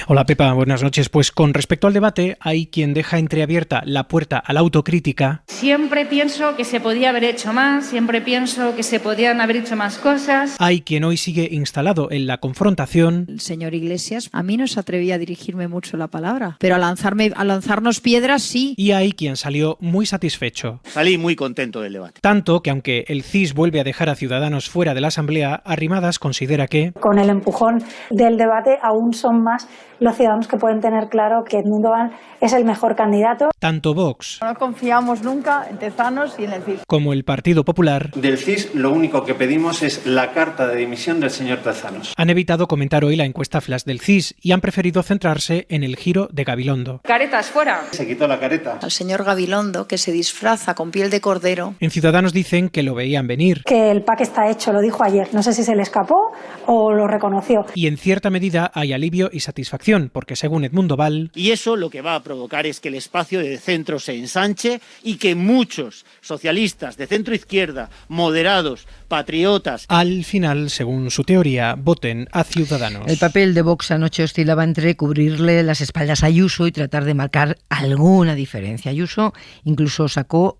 Speaker 18: Hola Pepa, buenas noches. Pues con respecto al debate, hay quien deja entreabierta la puerta a la autocrítica.
Speaker 19: Siempre pienso que se podía haber hecho más, siempre pienso que se podían haber hecho más cosas.
Speaker 18: Hay quien hoy sigue instalado en la confrontación.
Speaker 20: El señor Iglesias, a mí no se atrevía a dirigirme mucho la palabra, pero a lanzarnos piedras sí.
Speaker 18: Y hay quien salió muy satisfecho.
Speaker 1: Salí muy contento del debate.
Speaker 18: Tanto que aunque el CIS vuelve a dejar a Ciudadanos fuera de la Asamblea, Arrimadas considera que
Speaker 21: con el empujón del debate aún son más los ciudadanos que pueden tener claro que Edmundo Val es el mejor candidato.
Speaker 18: Tanto Vox,
Speaker 22: no confiamos nunca en Tezanos y en el CIS,
Speaker 18: como el Partido Popular,
Speaker 23: del CIS lo único que pedimos es la carta de dimisión del señor Tezanos.
Speaker 18: Han evitado comentar hoy la encuesta flash del CIS y han preferido centrarse en el giro de Gabilondo.
Speaker 19: Caretas fuera.
Speaker 23: Se quitó la careta.
Speaker 20: Al señor Gabilondo, que se disfraza con piel de cordero.
Speaker 18: En Ciudadanos dicen que lo veían venir.
Speaker 21: Que el pack está hecho, lo dijo ayer. No sé si se le escapó o lo reconoció.
Speaker 18: Y en cierta medida hay alivio y satisfacción, porque según Edmundo Val...
Speaker 24: Y eso lo que va a provocar es que el espacio de centro se ensanche y que muchos socialistas de centro izquierda, moderados, patriotas...
Speaker 18: al final, según su teoría, voten a Ciudadanos.
Speaker 2: El papel de Vox anoche oscilaba entre cubrirle las espaldas a Ayuso y tratar de marcar alguna diferencia. Ayuso incluso sacó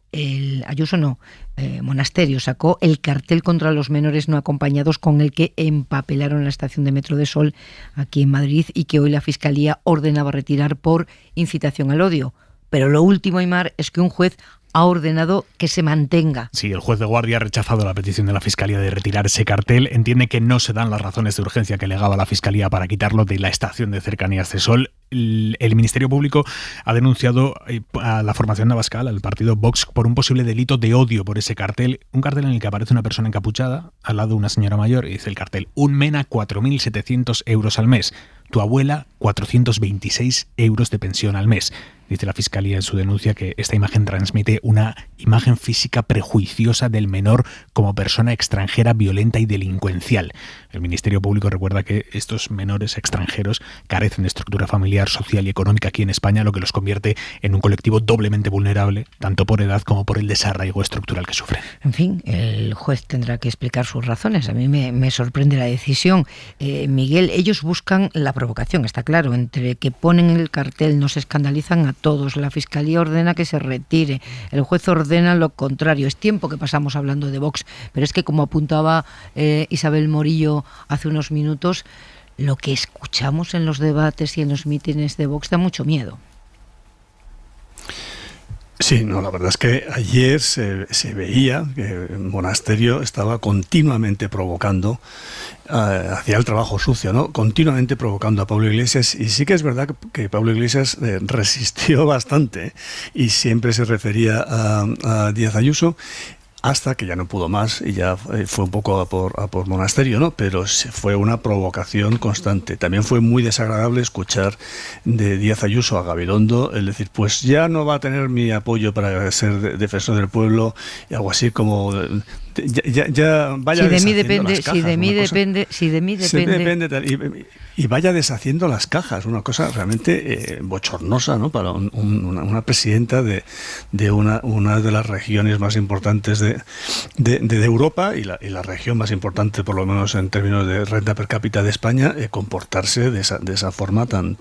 Speaker 2: Monasterio sacó el cartel contra los menores no acompañados con el que empapelaron la estación de Metro de Sol aquí en Madrid y que hoy la Fiscalía ordenaba retirar por incitación al odio. Pero lo último, Aymar, es que un juez ha ordenado que se mantenga.
Speaker 4: Sí, el juez de guardia ha rechazado la petición de la Fiscalía de retirar ese cartel. Entiende que no se dan las razones de urgencia que alegaba la Fiscalía para quitarlo de la estación de cercanías de Sol. El Ministerio Público ha denunciado a la formación Abascal, al partido Vox, por un posible delito de odio por ese cartel. Un cartel en el que aparece una persona encapuchada al lado de una señora mayor y dice el cartel: un MENA 4.700 euros al mes. Tu abuela 426 euros de pensión al mes. Dice la Fiscalía en su denuncia que esta imagen transmite una imagen física prejuiciosa del menor como persona extranjera violenta y delincuencial. El Ministerio Público recuerda que estos menores extranjeros carecen de estructura familiar, social y económica aquí en España, lo que los convierte en un colectivo doblemente vulnerable, tanto por edad como por el desarraigo estructural que sufren.
Speaker 2: En fin, el juez tendrá que explicar sus razones. A mí me sorprende la decisión. Miguel, ellos buscan la provocación, está claro. Entre que ponen el cartel, no se escandalizan a todos. La Fiscalía ordena que se retire. El juez ordena lo contrario. Es tiempo que pasamos hablando de Vox, pero es que, como apuntaba Isabel Morillo hace unos minutos, lo que escuchamos en los debates y en los mítines de Vox da mucho miedo.
Speaker 16: Sí, no, la verdad es que ayer se veía que el Monasterio estaba continuamente provocando, hacía el trabajo sucio, ¿no? Continuamente provocando a Pablo Iglesias, y sí que es verdad que Pablo Iglesias resistió bastante y siempre se refería a Díaz Ayuso, hasta que ya no pudo más y ya fue un poco a por Monasterio, ¿no? Pero fue una provocación constante. También fue muy desagradable escuchar de Díaz Ayuso a Gabilondo el decir, pues ya no va a tener mi apoyo para ser defensor del pueblo, y algo así como ya vaya
Speaker 2: si de mí
Speaker 16: deshaciendo
Speaker 2: depende,
Speaker 16: las cajas,
Speaker 2: si de mí depende,
Speaker 16: y vaya deshaciendo las cajas, una cosa realmente bochornosa, ¿no? Para una presidenta de una de las regiones más importantes de Europa y la región más importante, por lo menos en términos de renta per cápita de España, comportarse de esa forma tan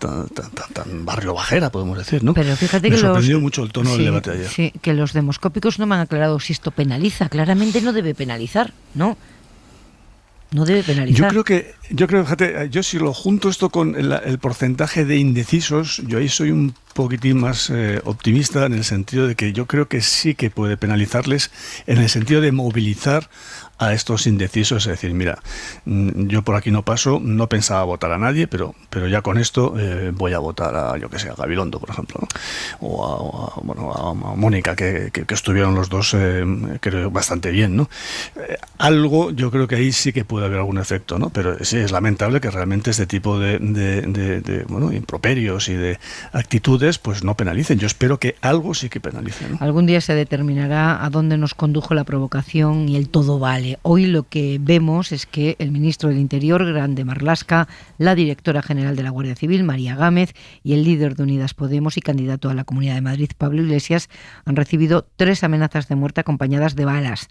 Speaker 16: barrio bajera, podemos decir, ¿no?
Speaker 2: Pero fíjate
Speaker 16: me
Speaker 2: que
Speaker 16: sorprendió mucho el tono del debate ayer.
Speaker 2: Sí, que los demoscópicos no me han aclarado si esto penaliza. Claramente no debe penalizar, ¿no? No debe penalizar.
Speaker 16: Yo creo, fíjate, yo si lo junto esto con el porcentaje de indecisos, yo ahí soy un poquitín más optimista, en el sentido de que yo creo que sí que puede penalizarles, en el sentido de movilizar a estos indecisos, es decir, mira, yo por aquí no paso, no pensaba votar a nadie, pero ya con esto voy a votar a, yo que sé, a Gabilondo, por ejemplo, ¿no? o a Mónica, que estuvieron los dos, creo, bastante bien, ¿no? Algo, yo creo que ahí sí que puede haber algún efecto, ¿no? Pero sí, es lamentable que realmente este tipo de improperios y de actitudes pues no penalicen. Yo espero que algo sí que penalice, ¿no?
Speaker 2: Algún día se determinará a dónde nos condujo la provocación y el todo vale. Hoy lo que vemos es que el ministro del Interior, Grande Marlaska, la directora general de la Guardia Civil, María Gámez, y el líder de Unidas Podemos y candidato a la Comunidad de Madrid, Pablo Iglesias, han recibido 3 amenazas de muerte acompañadas de balas.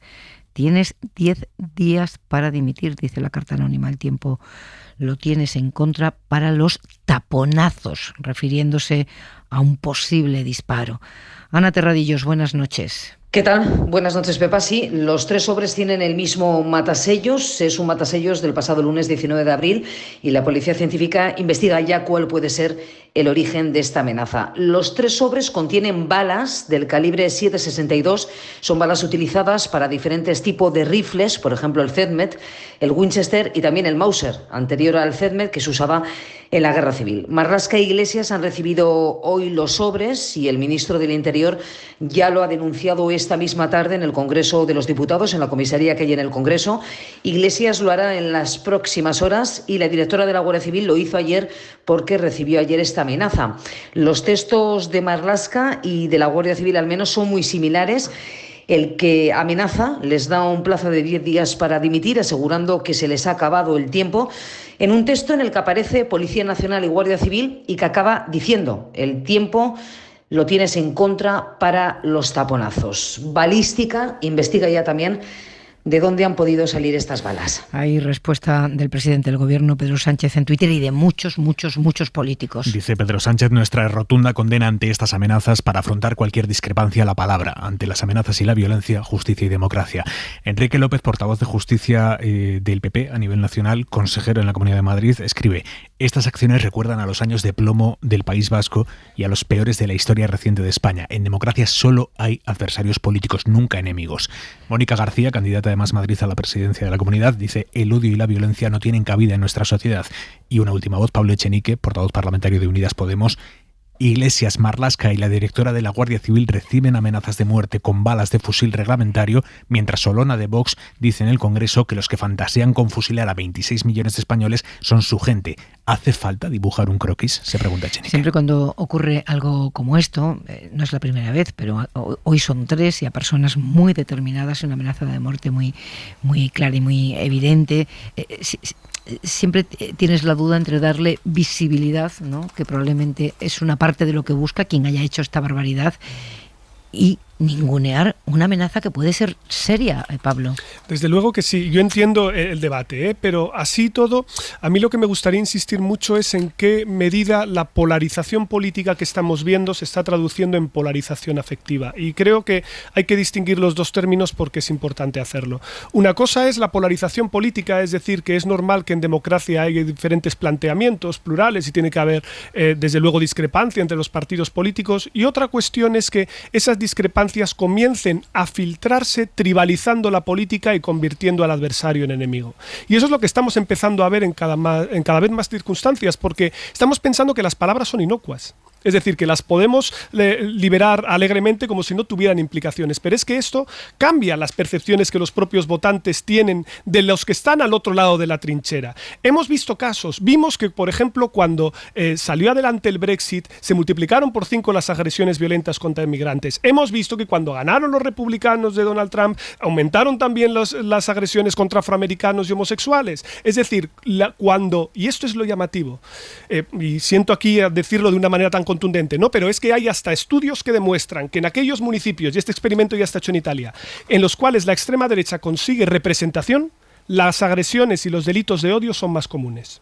Speaker 2: Tienes 10 días para dimitir, dice la carta anónima. El tiempo lo tienes en contra para los taponazos, refiriéndose a un posible disparo. Ana Terradillos, buenas noches.
Speaker 3: ¿Qué tal? Buenas noches, Pepa. Sí, los 3 sobres tienen el mismo matasellos. Es un matasellos del pasado lunes 19 de abril y la policía científica investiga ya cuál puede ser el origen de esta amenaza. Los 3 sobres contienen balas del calibre 7,62. Son balas utilizadas para diferentes tipos de rifles, por ejemplo el ZedMet, el Winchester y también el Mauser, anterior al ZedMet, que se usaba en la Guerra Civil. Marlaska e Iglesias han recibido hoy los sobres y el ministro del Interior ya lo ha denunciado esta misma tarde en el Congreso de los Diputados, en la comisaría que hay en el Congreso. Iglesias lo hará en las próximas horas y la directora de la Guardia Civil lo hizo ayer porque recibió ayer esta amenaza. Los textos de Marlaska y de la Guardia Civil al menos son muy similares. El que amenaza les da un plazo de 10 días para dimitir, asegurando que se les ha acabado el tiempo, en un texto en el que aparece Policía Nacional y Guardia Civil y que acaba diciendo: el tiempo lo tienes en contra para los taponazos. Balística investiga ya también de dónde han podido salir estas balas.
Speaker 2: Hay respuesta del presidente del Gobierno, Pedro Sánchez, en Twitter y de muchos políticos.
Speaker 4: Dice Pedro Sánchez: nuestra rotunda condena ante estas amenazas. Para afrontar cualquier discrepancia, la palabra. Ante las amenazas y la violencia, justicia y democracia. Enrique López, portavoz de Justicia del PP a nivel nacional, consejero en la Comunidad de Madrid, escribe: estas acciones recuerdan a los años de plomo del País Vasco y a los peores de la historia reciente de España. En democracia solo hay adversarios políticos, nunca enemigos. Mónica García, candidata de Más Madrid a la presidencia de la Comunidad, dice: el odio y la violencia no tienen cabida en nuestra sociedad. Y una última voz, Pablo Echenique, portavoz parlamentario de Unidas Podemos: Iglesias, Marlaska y la directora de la Guardia Civil reciben amenazas de muerte con balas de fusil reglamentario, mientras Olona de Vox dice en el Congreso que los que fantasean con fusilar a 26 millones de españoles son su gente. ¿Hace falta dibujar un croquis?, se pregunta Echenique.
Speaker 2: Siempre cuando ocurre algo como esto, no es la primera vez, pero hoy son 3 y a personas muy determinadas, una amenaza de muerte muy clara y muy evidente. Siempre tienes la duda entre darle visibilidad, ¿no?, que probablemente es una parte de lo que busca quien haya hecho esta barbaridad, y ningunear una amenaza que puede ser seria, Pablo.
Speaker 11: Desde luego que sí, yo entiendo el debate, pero así todo, a mí lo que me gustaría insistir mucho es en qué medida la polarización política que estamos viendo se está traduciendo en polarización afectiva, y creo que hay que distinguir los dos términos porque es importante hacerlo. Una cosa es la polarización política, es decir, que es normal que en democracia haya diferentes planteamientos plurales y tiene que haber desde luego discrepancia entre los partidos políticos, y otra cuestión es que esas discrepancias comiencen a filtrarse, tribalizando la política y convirtiendo al adversario en enemigo. Y eso es lo que estamos empezando a ver en cada vez más circunstancias, porque estamos pensando que las palabras son inocuas. Es decir, que las podemos liberar alegremente como si no tuvieran implicaciones. Pero es que esto cambia las percepciones que los propios votantes tienen de los que están al otro lado de la trinchera. Hemos visto casos. Vimos que, por ejemplo, cuando salió adelante el Brexit, se multiplicaron por 5 las agresiones violentas contra inmigrantes. Hemos visto que cuando ganaron los republicanos de Donald Trump, aumentaron también las agresiones contra afroamericanos y homosexuales. Es decir, y esto es lo llamativo, y siento aquí decirlo de una manera tan contundente, ¿no? Pero es que hay hasta estudios que demuestran que en aquellos municipios, y este experimento ya está hecho en Italia, en los cuales la extrema derecha consigue representación, las agresiones y los delitos de odio son más comunes.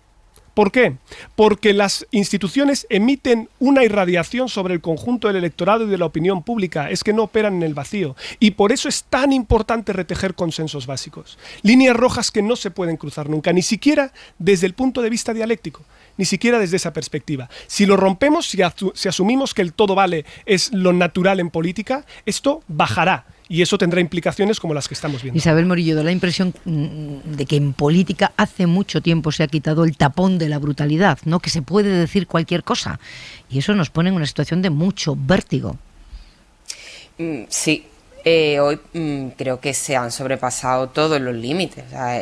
Speaker 11: ¿Por qué? Porque las instituciones emiten una irradiación sobre el conjunto del electorado y de la opinión pública, es que no operan en el vacío, y por eso es tan importante retejer consensos básicos, líneas rojas que no se pueden cruzar nunca, ni siquiera desde el punto de vista dialéctico, ni siquiera desde esa perspectiva. Si lo rompemos, si asumimos que el todo vale es lo natural en política, esto bajará. Y eso tendrá implicaciones como las que estamos viendo.
Speaker 2: Isabel Morillo, da la impresión de que en política hace mucho tiempo se ha quitado el tapón de la brutalidad, ¿no? Que se puede decir cualquier cosa. Y eso nos pone en una situación de mucho vértigo.
Speaker 17: Sí. Hoy creo que se han sobrepasado todos los límites. O sea,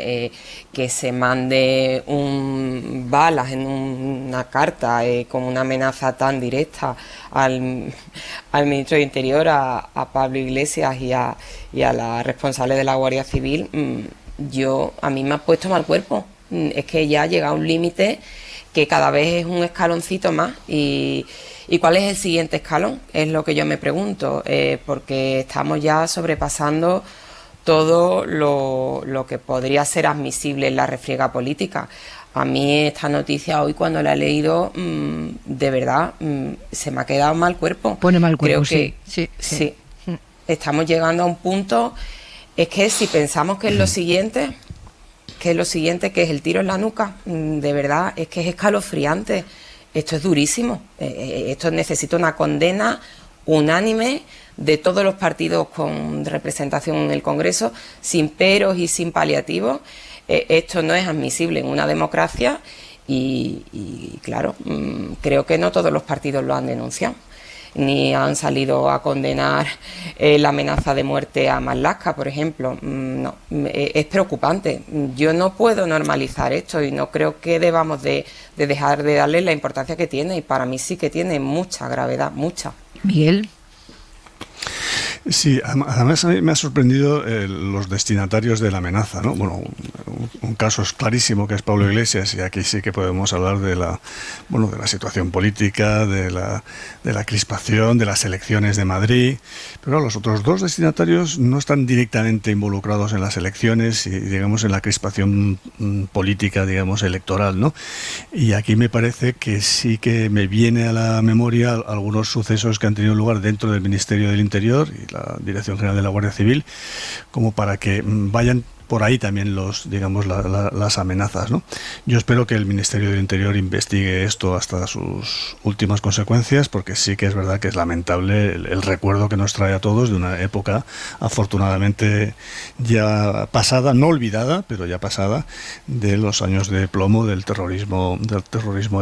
Speaker 17: que se mande balas en una carta con una amenaza tan directa al ministro de Interior, a Pablo Iglesias y a la responsable de la Guardia Civil, a mí me ha puesto mal cuerpo. Es que ya llega a un límite que cada vez es un escaloncito más. ¿Y cuál es el siguiente escalón? Es lo que yo me pregunto, porque estamos ya sobrepasando todo lo que podría ser admisible en la refriega política. A mí esta noticia hoy, cuando la he leído, de verdad, se me ha quedado mal cuerpo.
Speaker 2: Pone mal cuerpo,
Speaker 17: creo que sí. Estamos llegando a un punto, es que si pensamos que es lo siguiente, que es el tiro en la nuca, de verdad, es que es escalofriante. Esto es durísimo, esto necesita una condena unánime de todos los partidos con representación en el Congreso, sin peros y sin paliativos. Esto no es admisible en una democracia y claro, creo que no todos los partidos lo han denunciado, ni han salido a condenar la amenaza de muerte a Marlaska, por ejemplo. No, es preocupante. Yo no puedo normalizar esto y no creo que debamos de dejar de darle la importancia que tiene, y para mí sí que tiene mucha gravedad, mucha.
Speaker 2: Miguel.
Speaker 16: Sí, además a mí me ha sorprendido los destinatarios de la amenaza, ¿no? Bueno, un caso es clarísimo, que es Pablo Iglesias, y aquí sí que podemos hablar de la situación política, de la crispación, de las elecciones de Madrid, pero los otros dos destinatarios no están directamente involucrados en las elecciones y, digamos, en la crispación política, digamos, electoral, ¿no? Y aquí me parece que sí que me viene a la memoria algunos sucesos que han tenido lugar dentro del Ministerio del Interior y la Dirección General de la Guardia Civil, como para que vayan por ahí también las amenazas, ¿no? Yo espero que el Ministerio del Interior investigue esto hasta sus últimas consecuencias, porque sí que es verdad que es lamentable el recuerdo que nos trae a todos de una época afortunadamente ya pasada, no olvidada, pero ya pasada, de los años de plomo del terrorismo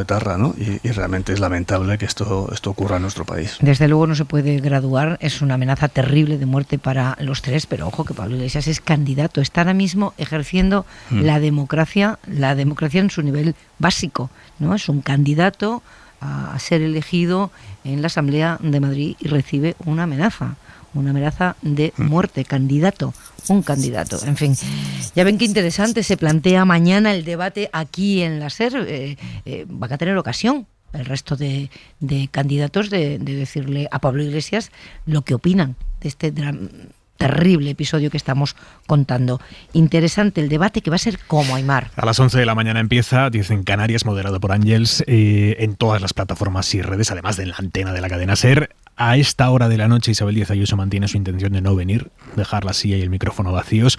Speaker 16: etarra, ¿no? Y realmente es lamentable que esto ocurra en nuestro país.
Speaker 2: Desde luego no se puede graduar, es una amenaza terrible de muerte para los tres, pero ojo que Pablo Iglesias es candidato, está ahora mismo ejerciendo la democracia en su nivel básico, ¿no? Es un candidato a ser elegido en la Asamblea de Madrid y recibe una amenaza de muerte, un candidato. En fin, ya ven qué interesante se plantea mañana el debate aquí en la SER. Van a tener ocasión el resto de candidatos de decirle a Pablo Iglesias lo que opinan de este terrible episodio que estamos contando. Interesante el debate, que va a ser como Aymar.
Speaker 4: A las 11 de la mañana empieza, dicen Canarias, moderado por Ángels, en todas las plataformas y redes, además de la antena de la cadena SER. A esta hora de la noche Isabel Díaz Ayuso mantiene su intención de no venir, dejar la silla y el micrófono vacíos.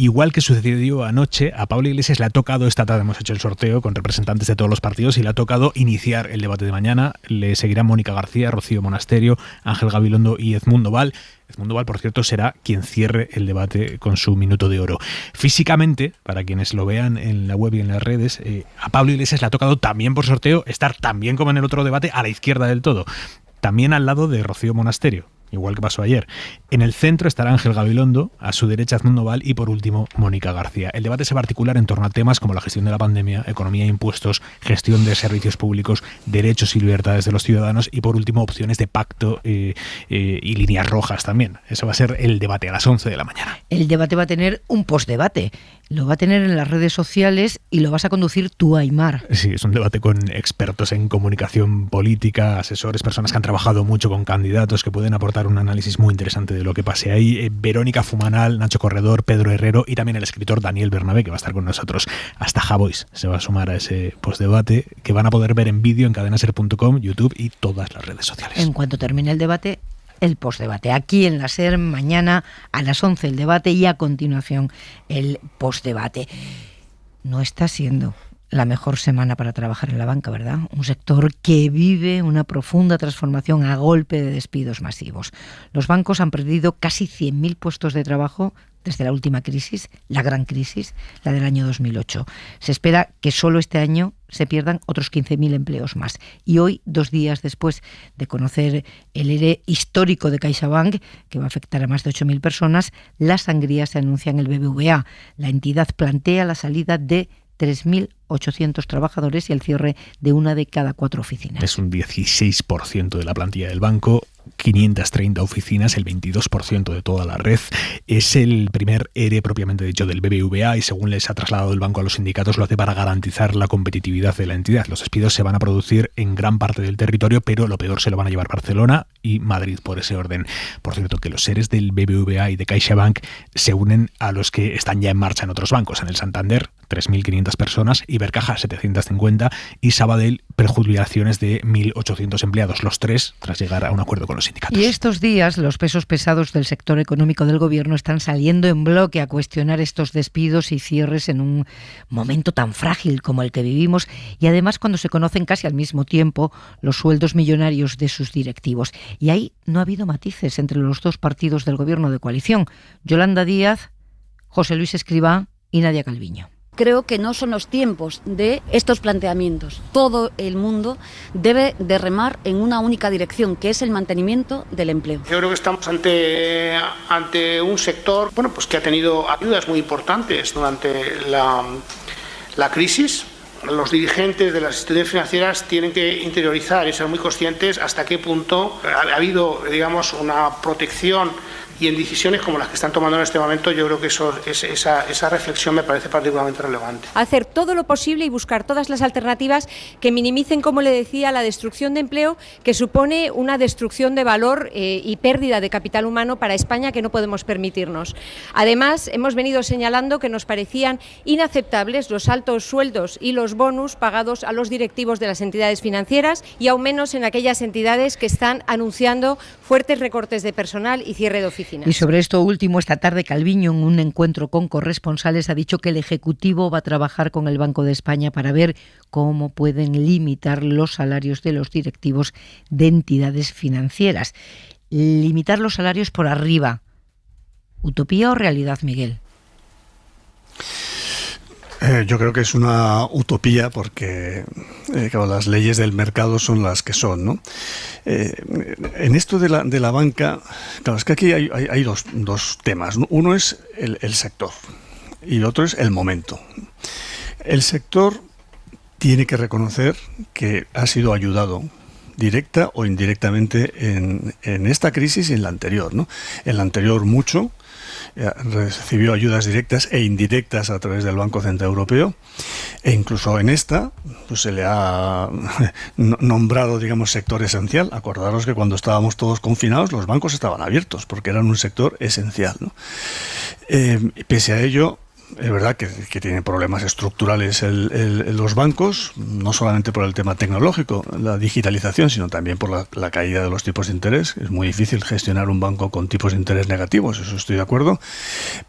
Speaker 4: Igual que sucedió anoche, a Pablo Iglesias le ha tocado, esta tarde hemos hecho el sorteo con representantes de todos los partidos y le ha tocado iniciar el debate de mañana. Le seguirán Mónica García, Rocío Monasterio, Ángel Gabilondo y Edmundo Val. Edmundo Val, por cierto, será quien cierre el debate con su minuto de oro. Físicamente, para quienes lo vean en la web y en las redes, a Pablo Iglesias le ha tocado también por sorteo estar también como en el otro debate a la izquierda del todo, también al lado de Rocío Monasterio, igual que pasó ayer. En el centro estará Ángel Gabilondo, a su derecha Edmundo Val y por último Mónica García. El debate se va a articular en torno a temas como la gestión de la pandemia, economía e impuestos, gestión de servicios públicos, derechos y libertades de los ciudadanos y por último opciones de pacto y líneas rojas también. Eso va a ser el debate a las 11 de la mañana.
Speaker 2: El debate va a tener un postdebate. Lo va a tener en las redes sociales y lo vas a conducir tú, Aymar.
Speaker 4: Sí, es un debate con expertos en comunicación política, asesores, personas que han trabajado mucho con candidatos que pueden aportar un análisis muy interesante de lo que pase ahí. Verónica Fumanal, Nacho Corredor, Pedro Herrero y también el escritor Daniel Bernabé, que va a estar con nosotros. Hasta Javois se va a sumar a ese postdebate que van a poder ver en vídeo en cadenaser.com, YouTube y todas las redes sociales.
Speaker 2: En cuanto termine el debate, el postdebate. Aquí en la SER, mañana a las 11 el debate y a continuación el postdebate. No está siendo la mejor semana para trabajar en la banca, ¿verdad? Un sector que vive una profunda transformación a golpe de despidos masivos. Los bancos han perdido casi 100.000 puestos de trabajo desde la última crisis, la gran crisis, la del año 2008. Se espera que solo este año se pierdan otros 15.000 empleos más. Y hoy, 2 días después de conocer el ERE histórico de CaixaBank, que va a afectar a más de 8.000 personas, la sangría se anuncia en el BBVA. La entidad plantea la salida de 3.800 trabajadores y el cierre de 1 de cada 4 oficinas.
Speaker 4: Es un 16% de la plantilla del banco, 530 oficinas, el 22% de toda la red. Es el primer ERE propiamente dicho del BBVA y según les ha trasladado el banco a los sindicatos lo hace para garantizar la competitividad de la entidad. Los despidos se van a producir en gran parte del territorio, pero lo peor se lo van a llevar Barcelona y Madrid por ese orden. Por cierto, que los EREs del BBVA y de CaixaBank se unen a los que están ya en marcha en otros bancos. En el Santander, 3.500 personas, Ibercaja 750 y Sabadell prejubilaciones de 1.800 empleados, los tres tras llegar a un acuerdo con los sindicatos.
Speaker 2: Y estos días los pesos pesados del sector económico del gobierno están saliendo en bloque a cuestionar estos despidos y cierres en un momento tan frágil como el que vivimos y además cuando se conocen casi al mismo tiempo los sueldos millonarios de sus directivos. Y ahí no ha habido matices entre los dos partidos del gobierno de coalición, Yolanda Díaz, José Luis Escrivá y Nadia Calviño.
Speaker 5: Creo que no son los tiempos de estos planteamientos. Todo el mundo debe de remar en una única dirección, que es el mantenimiento del empleo.
Speaker 23: Yo creo que estamos ante un sector que ha tenido ayudas muy importantes durante la crisis,
Speaker 7: los dirigentes de las instituciones financieras tienen que interiorizar y ser muy conscientes hasta qué punto ha habido, digamos, una protección, y en decisiones como las que están tomando en este momento yo creo que esa reflexión me parece particularmente relevante.
Speaker 8: Hacer todo lo posible y buscar todas las alternativas que minimicen, como le decía, la destrucción de empleo, que supone una destrucción de valor y pérdida de capital humano para España que no podemos permitirnos. Además, hemos venido señalando que nos parecían inaceptables los altos sueldos y los bonus pagados a los directivos de las entidades financieras, y aún menos en aquellas entidades que están anunciando fuertes recortes de personal y cierre de oficinas.
Speaker 2: Y sobre esto último, esta tarde Calviño, en un encuentro con corresponsales, ha dicho que el Ejecutivo va a trabajar con el Banco de España para ver cómo pueden limitar los salarios de los directivos de entidades financieras. Limitar los salarios por arriba. ¿Utopía o realidad, Miguel?
Speaker 16: Yo creo que es una utopía porque claro, las leyes del mercado son las que son, ¿no? En esto de la banca, claro, es que aquí hay dos temas. Uno es el sector y el otro es el momento. El sector tiene que reconocer que ha sido ayudado directa o indirectamente en esta crisis y en la anterior, ¿no? En la anterior mucho. Recibió ayudas directas e indirectas a través del Banco Central Europeo, e incluso en esta pues se le ha nombrado, digamos, sector esencial. Acordaros que cuando estábamos todos confinados los bancos estaban abiertos porque eran un sector esencial, ¿no? Pese a ello, es verdad que tienen problemas estructurales los bancos, no solamente por el tema tecnológico, la digitalización, sino también por la caída de los tipos de interés. Es muy difícil gestionar un banco con tipos de interés negativos, eso estoy de acuerdo.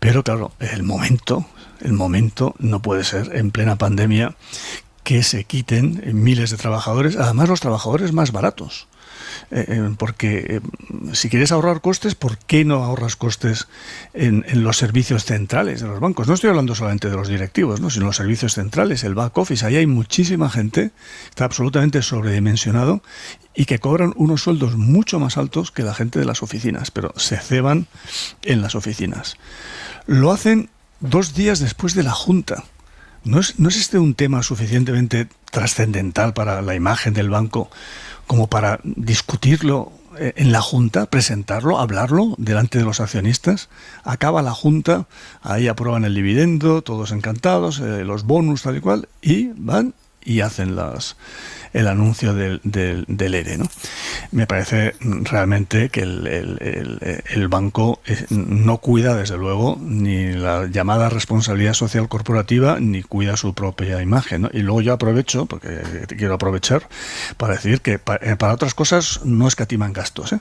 Speaker 16: Pero claro, el momento no puede ser en plena pandemia que se quiten miles de trabajadores, además los trabajadores más baratos. Porque si quieres ahorrar costes, ¿por qué no ahorras costes en los servicios centrales de los bancos? No estoy hablando solamente de los directivos, ¿no? Sino los servicios centrales, el back office. Ahí hay muchísima gente, está absolutamente sobredimensionado y que cobran unos sueldos mucho más altos que la gente de las oficinas, pero se ceban en las oficinas. Lo hacen 2 días después de la Junta. ¿No es este un tema suficientemente trascendental para la imagen del banco como para discutirlo en la Junta, presentarlo, hablarlo delante de los accionistas? Acaba la Junta, ahí aprueban el dividendo, todos encantados, los bonus tal y cual, y van y hacen el anuncio del ERE, ¿no? Me parece realmente que el banco no cuida, desde luego, ni la llamada responsabilidad social corporativa, ni cuida su propia imagen, ¿no? Y luego yo aprovecho, porque quiero aprovechar, para decir que para otras cosas no escatiman gastos, ¿eh?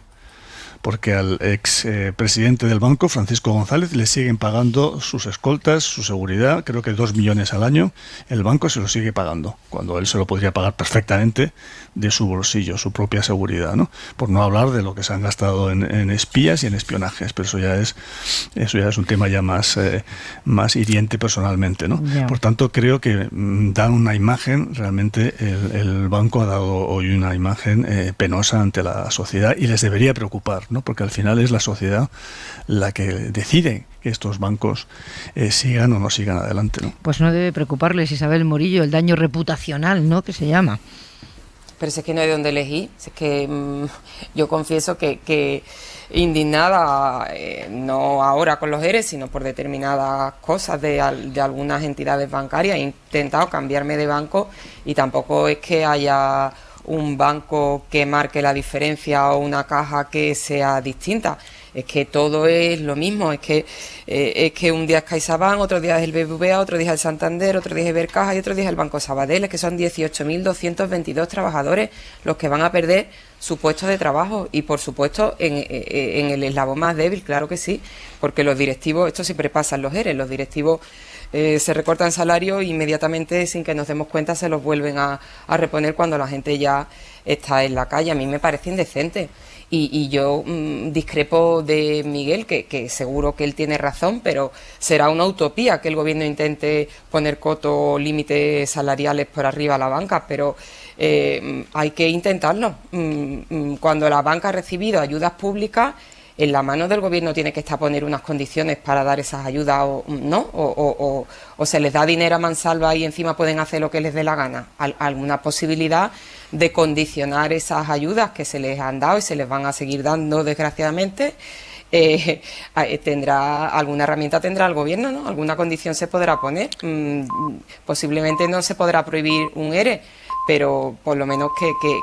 Speaker 16: Porque al ex presidente del banco, Francisco González, le siguen pagando sus escoltas, su seguridad, creo que 2 millones al año, el banco se lo sigue pagando, cuando él se lo podría pagar perfectamente de su bolsillo, su propia seguridad, ¿no? Por no hablar de lo que se han gastado en espías y en espionajes, pero eso ya es un tema ya más hiriente personalmente, ¿no? Yeah. Por tanto, creo que dan una imagen, realmente el banco ha dado hoy una imagen penosa ante la sociedad y les debería preocupar, ¿no? Porque al final es la sociedad la que decide que estos bancos sigan o no sigan adelante, ¿no?
Speaker 2: Pues no debe preocuparles, Isabel Morillo, el daño reputacional, ¿no?, que se llama.
Speaker 17: Pero es que no hay dónde elegir. Es que yo confieso que indignada, no ahora con los ERE, sino por determinadas cosas de algunas entidades bancarias. He intentado cambiarme de banco y tampoco es que haya un banco que marque la diferencia o una caja que sea distinta. Es que todo es lo mismo, es que un día es CaixaBank, otro día es el BBVA, otro día es el Santander, otro día es Ibercaja y otro día es el Banco Sabadell. Es que son 18.222 trabajadores los que van a perder su puesto de trabajo y, por supuesto, en el eslabón más débil, claro que sí, porque los directivos, esto siempre pasa en los ERE, los directivos se recortan salarios e inmediatamente, sin que nos demos cuenta, se los vuelven a reponer cuando la gente ya está en la calle. A mí me parece indecente. Y yo discrepo de Miguel, que seguro que él tiene razón, pero será una utopía que el gobierno intente poner coto o límites salariales por arriba a la banca, pero hay que intentarlo. Cuando la banca ha recibido ayudas públicas, en la mano del gobierno tiene que estar poner unas condiciones para dar esas ayudas o no, o se les da dinero a mansalva y encima pueden hacer lo que les dé la gana. Alguna posibilidad de condicionar esas ayudas que se les han dado y se les van a seguir dando, desgraciadamente. Alguna herramienta tendrá el gobierno, ¿no? Alguna condición se podrá poner. Posiblemente no se podrá prohibir un ERE, pero por lo menos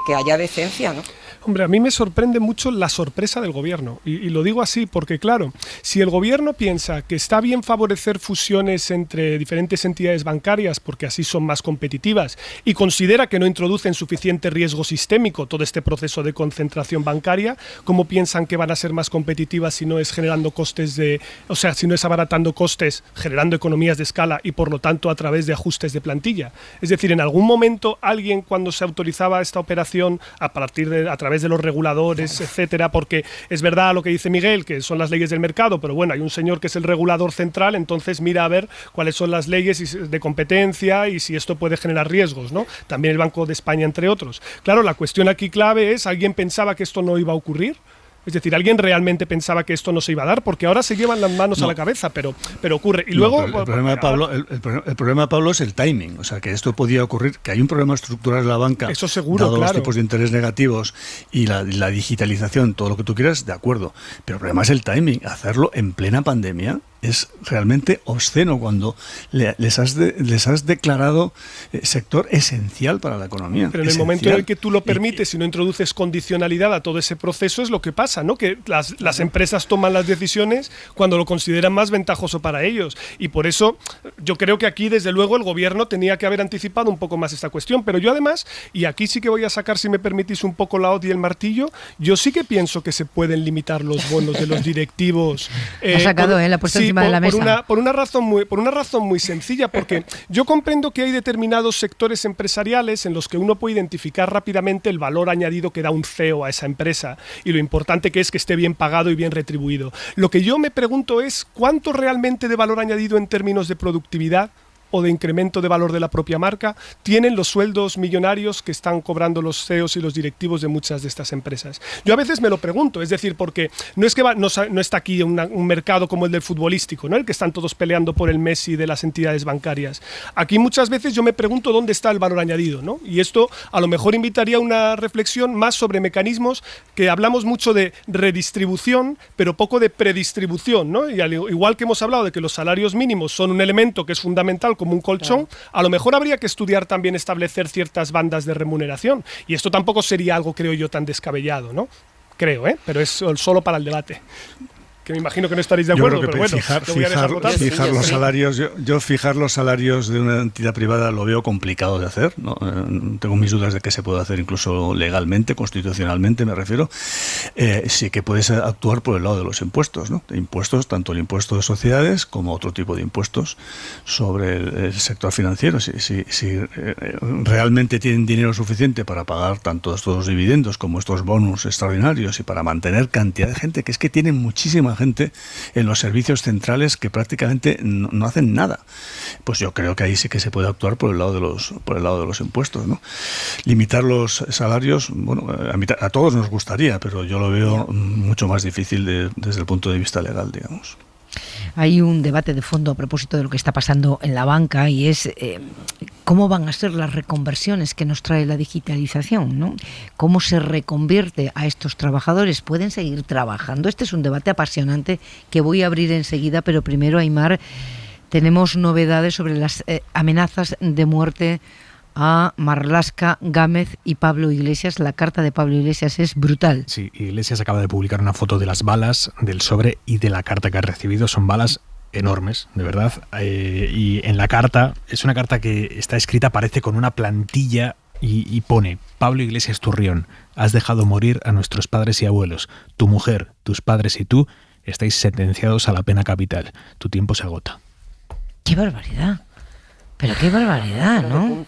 Speaker 17: que haya decencia, ¿no?
Speaker 11: Hombre, a mí me sorprende mucho la sorpresa del gobierno, y lo digo así porque, claro, si el gobierno piensa que está bien favorecer fusiones entre diferentes entidades bancarias porque así son más competitivas y considera que no introducen suficiente riesgo sistémico todo este proceso de concentración bancaria, ¿cómo piensan que van a ser más competitivas si no es generando costes si no es abaratando costes, generando economías de escala y por lo tanto a través de ajustes de plantilla? Es decir, en algún momento alguien, cuando se autorizaba esta operación a través de los reguladores, etcétera, porque es verdad lo que dice Miguel, que son las leyes del mercado, pero bueno, hay un señor que es el regulador central, entonces mira a ver cuáles son las leyes de competencia y si esto puede generar riesgos, ¿no? También el Banco de España, entre otros. Claro, la cuestión aquí clave es, ¿alguien pensaba que esto no iba a ocurrir? Es decir, ¿alguien realmente pensaba que esto no se iba a dar? Porque ahora se llevan las manos a la cabeza, pero ocurre. Y luego
Speaker 16: el problema de Pablo es el timing. O sea, que esto podía ocurrir, que hay un problema estructural en la banca.
Speaker 11: Eso seguro,
Speaker 16: dado
Speaker 11: claro.
Speaker 16: los tipos de interés negativos y la digitalización, todo lo que tú quieras, de acuerdo. Pero el problema es el timing. Hacerlo en plena pandemia es realmente obsceno cuando les has declarado sector esencial para la economía.
Speaker 11: Pero en el momento en el que tú lo permites y no introduces condicionalidad a todo ese proceso, es lo que pasa, ¿no? Que las empresas toman las decisiones cuando lo consideran más ventajoso para ellos. Y por eso yo creo que aquí, desde luego, el gobierno tenía que haber anticipado un poco más esta cuestión. Pero yo además, y aquí sí que voy a sacar, si me permitís, un poco la hoz y el martillo, yo sí que pienso que se pueden limitar los bonos de los directivos.
Speaker 2: Ha sacado, la puesta encima de la mesa.
Speaker 11: Por una razón muy sencilla, porque yo comprendo que hay determinados sectores empresariales en los que uno puede identificar rápidamente el valor añadido que da un CEO a esa empresa y lo importante que es que esté bien pagado y bien retribuido. Lo que yo me pregunto es cuánto realmente de valor añadido en términos de productividad o de incremento de valor de la propia marca tienen los sueldos millonarios que están cobrando los CEOs y los directivos de muchas de estas empresas. Yo a veces me lo pregunto, es decir, porque no es que no está aquí un mercado como el del futbolístico, ¿no? El que están todos peleando por el Messi de las entidades bancarias. Aquí muchas veces yo me pregunto dónde está el valor añadido, ¿no? Y esto a lo mejor invitaría a una reflexión más sobre mecanismos que hablamos mucho de redistribución, pero poco de predistribución, ¿no? Y igual que hemos hablado de que los salarios mínimos son un elemento que es fundamental como un colchón, a lo mejor habría que estudiar también establecer ciertas bandas de remuneración. Y esto tampoco sería algo, creo yo, tan descabellado, ¿no? Creo, pero es solo para el debate. Que me imagino que no estaréis de acuerdo, pero bueno,
Speaker 16: fijar los salarios, yo fijar los salarios de una entidad privada lo veo complicado de hacer, ¿no? Tengo mis dudas de que se puede hacer incluso legalmente, constitucionalmente me refiero. Sí que puedes actuar por el lado de los impuestos, ¿no? De impuestos, tanto el impuesto de sociedades como otro tipo de impuestos sobre el sector financiero. Si realmente tienen dinero suficiente para pagar tanto estos dividendos como estos bonus extraordinarios y para mantener cantidad de gente, que es que tienen muchísima gente en los servicios centrales que prácticamente no hacen nada, pues yo creo que ahí sí que se puede actuar por el lado de los impuestos, ¿no? Limitar los salarios, bueno, a todos nos gustaría, pero yo lo veo mucho más difícil desde el punto de vista legal, digamos.
Speaker 2: Hay un debate de fondo a propósito de lo que está pasando en la banca y es cómo van a ser las reconversiones que nos trae la digitalización, ¿no? Cómo se reconvierte a estos trabajadores. ¿Pueden seguir trabajando? Este es un debate apasionante que voy a abrir enseguida, pero primero, Aimar, tenemos novedades sobre las amenazas de muerte a Marlaska, Gámez y Pablo Iglesias. La carta de Pablo Iglesias es brutal.
Speaker 4: Sí, Iglesias acaba de publicar una foto de las balas, del sobre y de la carta que ha recibido. Son balas enormes, de verdad. Y en la carta, es una carta que está escrita, parece con una plantilla y pone: Pablo Iglesias Turrión, has dejado morir a nuestros padres y abuelos. Tu mujer, tus padres y tú estáis sentenciados a la pena capital. Tu tiempo se agota.
Speaker 2: ¡Qué barbaridad! Pero qué barbaridad, ¿no?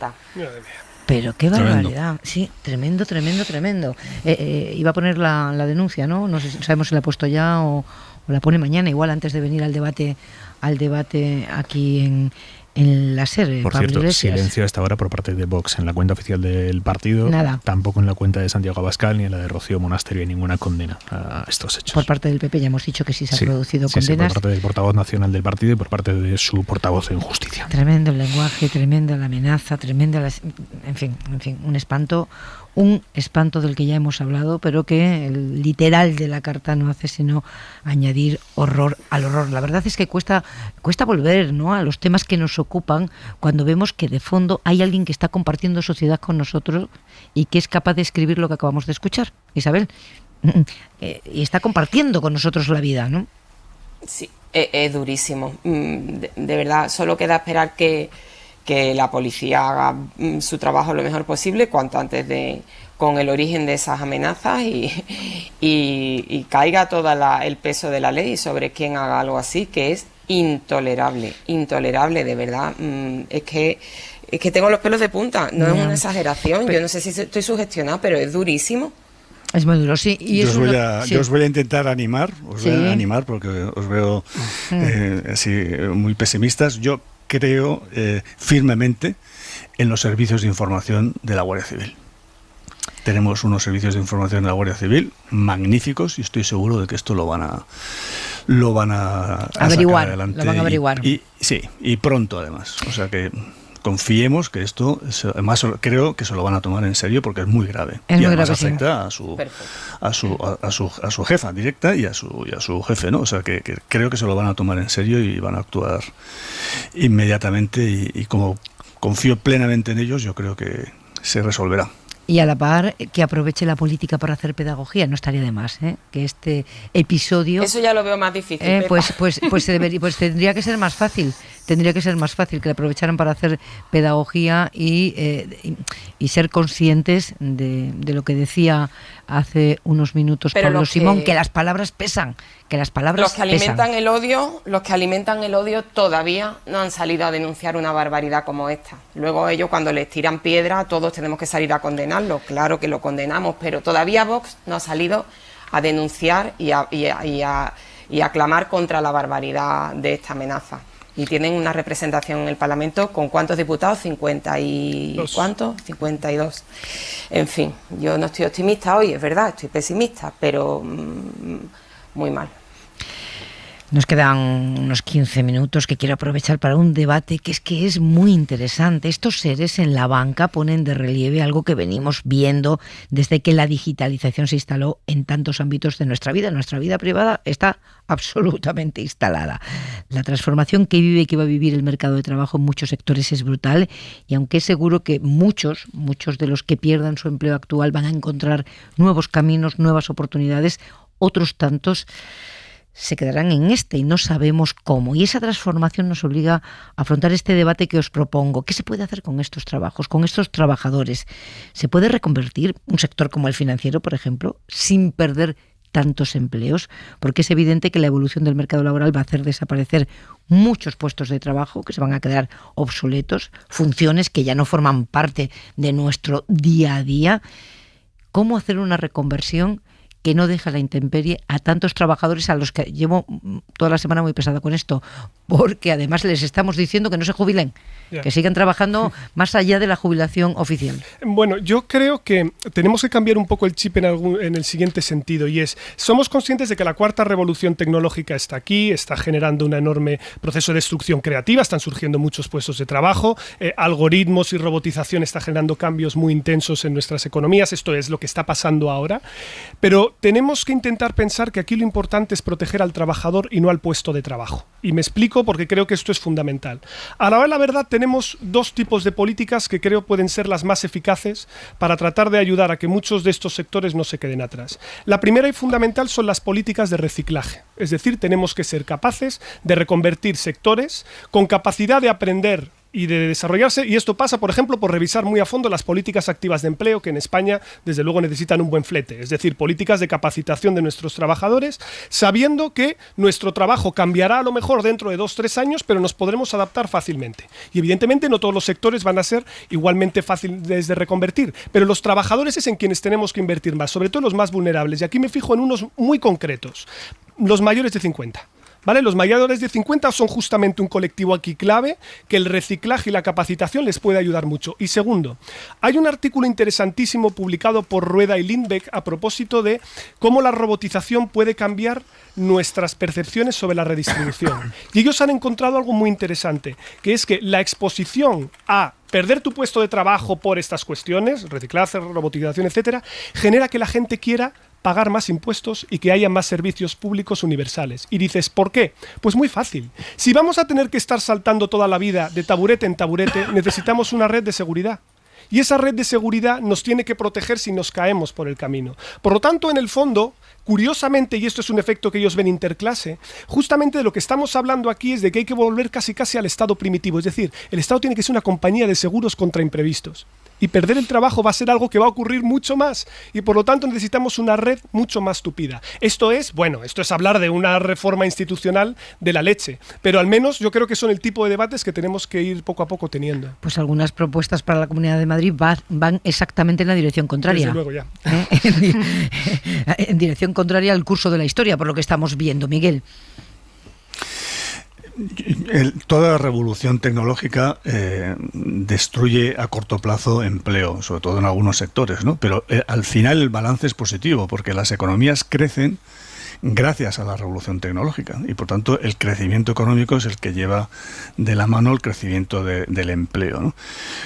Speaker 2: Pero qué barbaridad. Sí, tremendo. Iba a poner la denuncia, ¿no? No sabemos si la ha puesto ya o la pone mañana, igual antes de venir al debate aquí en en la SER.
Speaker 4: Por
Speaker 2: Pablo
Speaker 4: cierto,
Speaker 2: Iglesias.
Speaker 4: silencio a esta hora por parte de Vox en la cuenta oficial del partido.
Speaker 2: Nada.
Speaker 4: Tampoco en la cuenta de Santiago Abascal ni en la de Rocío Monasterio hay ninguna condena a estos hechos.
Speaker 2: Por parte del PP ya hemos dicho que sí se han producido condenas.
Speaker 4: Sí, por parte del portavoz nacional del partido y por parte de su portavoz en justicia.
Speaker 2: Tremendo el lenguaje, tremenda la amenaza, tremenda la... En fin, un espanto del que ya hemos hablado, pero que el literal de la carta no hace sino añadir horror al horror. La verdad es que cuesta volver, ¿no?, a los temas que nos ocupan cuando vemos que de fondo hay alguien que está compartiendo sociedad con nosotros y que es capaz de escribir lo que acabamos de escuchar, Isabel, y está compartiendo con nosotros la vida, ¿no?
Speaker 17: Sí, es durísimo. De verdad, solo queda esperar que la policía haga su trabajo lo mejor posible cuanto antes con el origen de esas amenazas y caiga todo el peso de la ley sobre quien haga algo así, que es intolerable, de verdad. Es que tengo los pelos de punta, no es una exageración, yo no sé si estoy sugestionada, pero es durísimo.
Speaker 2: Es muy duro, sí. Y
Speaker 16: yo os voy a intentar animar, porque os veo así muy pesimistas. Yo creo firmemente en los servicios de información de la Guardia Civil. Tenemos unos servicios de información de la Guardia Civil magníficos y estoy seguro de que esto lo van a
Speaker 2: averiguar,
Speaker 16: sacar adelante.
Speaker 2: Lo van a averiguar.
Speaker 16: Y pronto además. O sea que confiemos que esto, además creo que se lo van a tomar en serio porque es muy grave.
Speaker 2: Es
Speaker 16: y
Speaker 2: muy
Speaker 16: además
Speaker 2: gravísimo.
Speaker 16: afecta a su jefa directa y a su jefe, ¿no? O sea que creo que se lo van a tomar en serio y van a actuar inmediatamente y como confío plenamente en ellos, yo creo que se resolverá.
Speaker 2: Y a la par, que aproveche la política para hacer pedagogía, no estaría de más, que este episodio...
Speaker 17: Eso ya lo veo más difícil.
Speaker 2: Pues tendría que ser más fácil. Tendría que ser más fácil que la aprovecharan para hacer pedagogía y ser conscientes de lo que decía hace unos minutos Pablo Simón, que las palabras pesan,
Speaker 17: los que alimentan el odio todavía no han salido a denunciar una barbaridad como esta. Luego ellos, cuando les tiran piedra, todos tenemos que salir a condenarlo. Claro que lo condenamos, pero todavía Vox no ha salido a denunciar y a clamar contra la barbaridad de esta amenaza. Y tienen una representación en el Parlamento con ¿cuántos diputados? 50 y... ¿Cuántos? 52. En fin, yo no estoy optimista hoy, es verdad, estoy pesimista, pero muy mal.
Speaker 2: Nos quedan unos 15 minutos que quiero aprovechar para un debate que es muy interesante. Estos seres en la banca ponen de relieve algo que venimos viendo desde que la digitalización se instaló en tantos ámbitos de nuestra vida. Nuestra vida privada está absolutamente instalada. La transformación que vive y que va a vivir el mercado de trabajo en muchos sectores es brutal, y aunque es seguro que muchos de los que pierdan su empleo actual van a encontrar nuevos caminos, nuevas oportunidades, otros tantos se quedarán en y no sabemos cómo. Y esa transformación nos obliga a afrontar este debate que os propongo. ¿Qué se puede hacer con estos trabajos, con estos trabajadores? ¿Se puede reconvertir un sector como el financiero, por ejemplo, sin perder tantos empleos? Porque es evidente que la evolución del mercado laboral va a hacer desaparecer muchos puestos de trabajo que se van a quedar obsoletos, funciones que ya no forman parte de nuestro día a día. ¿Cómo hacer una reconversión que no deja la intemperie a tantos trabajadores a los que llevo toda la semana muy pesada con esto? Porque además les estamos diciendo que no se jubilen, que sigan trabajando más allá de la jubilación oficial.
Speaker 11: Bueno, yo creo que tenemos que cambiar un poco el chip en el siguiente sentido, y somos conscientes de que la cuarta revolución tecnológica está aquí, está generando un enorme proceso de destrucción creativa, están surgiendo muchos puestos de trabajo, algoritmos y robotización está generando cambios muy intensos en nuestras economías, esto es lo que está pasando ahora, pero tenemos que intentar pensar que aquí lo importante es proteger al trabajador y no al puesto de trabajo. Y me explico porque creo que esto es fundamental. A la hora de la verdad tenemos dos tipos de políticas que creo pueden ser las más eficaces para tratar de ayudar a que muchos de estos sectores no se queden atrás. La primera y fundamental son las políticas de reciclaje. Es decir, tenemos que ser capaces de reconvertir sectores con capacidad de aprender y de desarrollarse, y esto pasa, por ejemplo, por revisar muy a fondo las políticas activas de empleo, que en España, desde luego, necesitan un buen flete, es decir, políticas de capacitación de nuestros trabajadores, sabiendo que nuestro trabajo cambiará a lo mejor dentro de 2-3 años, pero nos podremos adaptar fácilmente. Y evidentemente no todos los sectores van a ser igualmente fáciles de reconvertir, pero los trabajadores es en quienes tenemos que invertir más, sobre todo los más vulnerables, y aquí me fijo en unos muy concretos: los mayores de 50. ¿vale? Los mayores de 50 son justamente un colectivo aquí clave, que el reciclaje y la capacitación les puede ayudar mucho. Y segundo, hay un artículo interesantísimo publicado por Rueda y Lindbeck a propósito de cómo la robotización puede cambiar nuestras percepciones sobre la redistribución. Y ellos han encontrado algo muy interesante, que es que la exposición a perder tu puesto de trabajo por estas cuestiones, reciclaje, robotización, etcétera, genera que la gente quiera pagar más impuestos y que haya más servicios públicos universales. Y dices, ¿por qué? Pues muy fácil. Si vamos a tener que estar saltando toda la vida de taburete en taburete, necesitamos una red de seguridad. Y esa red de seguridad nos tiene que proteger si nos caemos por el camino. Por lo tanto, en el fondo, curiosamente, y esto es un efecto que ellos ven interclase, justamente de lo que estamos hablando aquí es de que hay que volver casi al estado primitivo. Es decir, el Estado tiene que ser una compañía de seguros contra imprevistos. Y perder el trabajo va a ser algo que va a ocurrir mucho más. Y por lo tanto necesitamos una red mucho más tupida. Esto es hablar de una reforma institucional de la leche. Pero al menos yo creo que son el tipo de debates que tenemos que ir poco a poco teniendo.
Speaker 2: Pues algunas propuestas para la Comunidad de Madrid van exactamente en la dirección contraria.
Speaker 11: Desde luego, ya.
Speaker 2: En dirección contraria al curso de la historia, por lo que estamos viendo. Miguel.
Speaker 16: Toda revolución tecnológica destruye a corto plazo empleo, sobre todo en algunos sectores, ¿no? Pero al final el balance es positivo, porque las economías crecen gracias a la revolución tecnológica y por tanto el crecimiento económico es el que lleva de la mano el crecimiento del empleo, ¿no?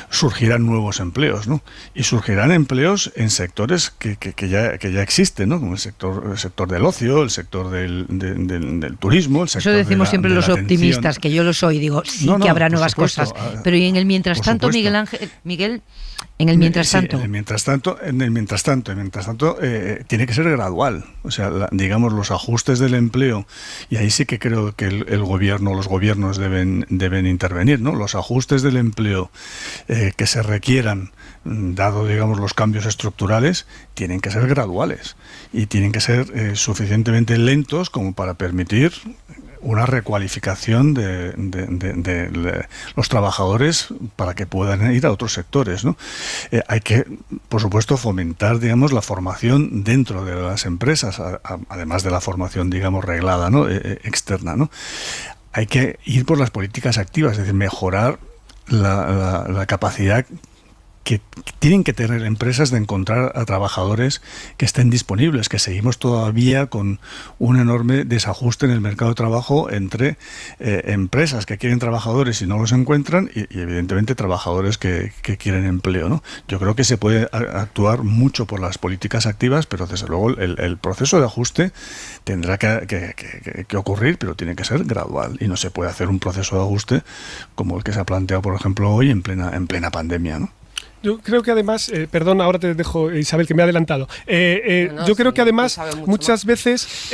Speaker 16: Surgirán nuevos empleos, ¿no? Y surgirán empleos en sectores que ya existen, ¿no? Como el sector del ocio, el sector del turismo, el sector.
Speaker 2: Eso decimos siempre los optimistas, que yo lo soy, digo, que habrá nuevas cosas. Pero y en el mientras tanto, Miguel, en el mientras tanto.
Speaker 16: En el mientras tanto tiene que ser gradual. O sea, digamos, los ajustes del empleo, y ahí sí que creo que los gobiernos deben intervenir, ¿no? Los ajustes del empleo que se requieran, dado, digamos, los cambios estructurales, tienen que ser graduales y tienen que ser suficientemente lentos como para permitir una recualificación de los trabajadores para que puedan ir a otros sectores, ¿no? Hay que, por supuesto, fomentar, digamos, la formación dentro de las empresas, además de la formación, digamos, reglada, ¿no? Externa, ¿no? Hay que ir por las políticas activas, es decir, mejorar la capacidad que tienen que tener empresas de encontrar a trabajadores que estén disponibles, que seguimos todavía con un enorme desajuste en el mercado de trabajo entre empresas que quieren trabajadores y no los encuentran y evidentemente trabajadores que quieren empleo, ¿no? Yo creo que se puede actuar mucho por las políticas activas, pero desde luego el proceso de ajuste tendrá que ocurrir, pero tiene que ser gradual y no se puede hacer un proceso de ajuste como el que se ha planteado, por ejemplo, hoy en plena pandemia, ¿no?
Speaker 11: Yo creo que además, perdón, ahora te dejo, Isabel, que me he adelantado. Yo creo que además muchas veces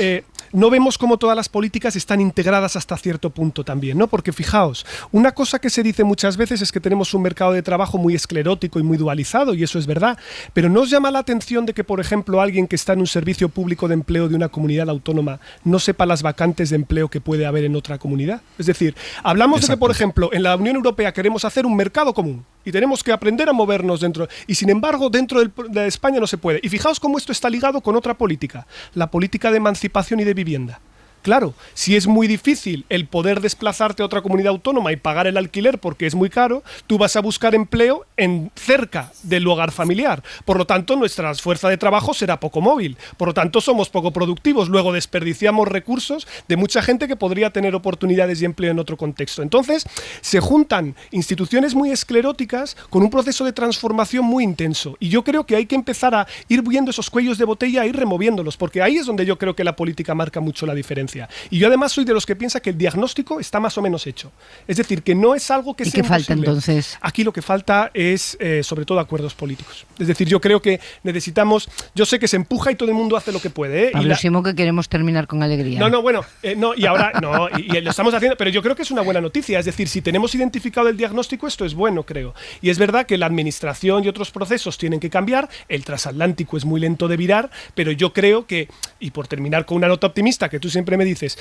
Speaker 11: no vemos cómo todas las políticas están integradas hasta cierto punto también, ¿no? Porque fijaos, una cosa que se dice muchas veces es que tenemos un mercado de trabajo muy esclerótico y muy dualizado, y eso es verdad, pero ¿no os llama la atención de que, por ejemplo, alguien que está en un servicio público de empleo de una comunidad autónoma no sepa las vacantes de empleo que puede haber en otra comunidad? Es decir, hablamos de que, por ejemplo, en la Unión Europea queremos hacer un mercado común y tenemos que aprender a movernos dentro, y sin embargo dentro de España no se puede. Y fijaos cómo esto está ligado con otra política, la política de emancipación y de vivienda. Claro, si es muy difícil el poder desplazarte a otra comunidad autónoma y pagar el alquiler porque es muy caro, tú vas a buscar empleo cerca del hogar familiar. Por lo tanto, nuestra fuerza de trabajo será poco móvil. Por lo tanto, somos poco productivos. Luego desperdiciamos recursos de mucha gente que podría tener oportunidades y empleo en otro contexto. Entonces, se juntan instituciones muy escleróticas con un proceso de transformación muy intenso. Y yo creo que hay que empezar a ir viendo esos cuellos de botella e ir removiéndolos, porque ahí es donde yo creo que la política marca mucho la diferencia. Y yo además soy de los que piensa que el diagnóstico está más o menos hecho. Es decir, que no es algo que sea imposible. ¿Y qué falta entonces? Aquí lo que falta es, sobre todo, acuerdos políticos. Es decir, yo creo que necesitamos... Yo sé que se empuja y todo el mundo hace lo que puede, ¿eh?
Speaker 2: Pablo Simón, que queremos terminar con alegría.
Speaker 11: Y ahora... No, y lo estamos haciendo, pero yo creo que es una buena noticia. Es decir, si tenemos identificado el diagnóstico, esto es bueno, creo. Y es verdad que la administración y otros procesos tienen que cambiar. El transatlántico es muy lento de virar, pero yo creo que, y por terminar con una nota optimista, que tú siempre me dices,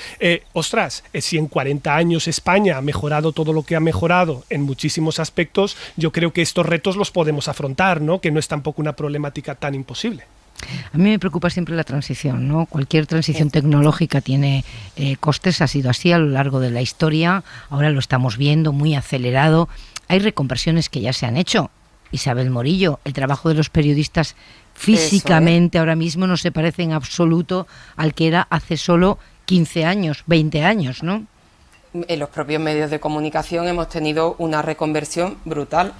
Speaker 11: si en 40 años España ha mejorado todo lo que ha mejorado en muchísimos aspectos, yo creo que estos retos los podemos afrontar, ¿no? Que no es tampoco una problemática tan imposible.
Speaker 2: A mí me preocupa siempre la transición, ¿no? Cualquier transición tecnológica tiene costes, ha sido así a lo largo de la historia, ahora lo estamos viendo muy acelerado. Hay reconversiones que ya se han hecho. Isabel Morillo, el trabajo de los periodistas físicamente ahora mismo no se parece en absoluto al que era hace solo 15 años, 20 años, ¿no?
Speaker 17: En los propios medios de comunicación hemos tenido una reconversión brutal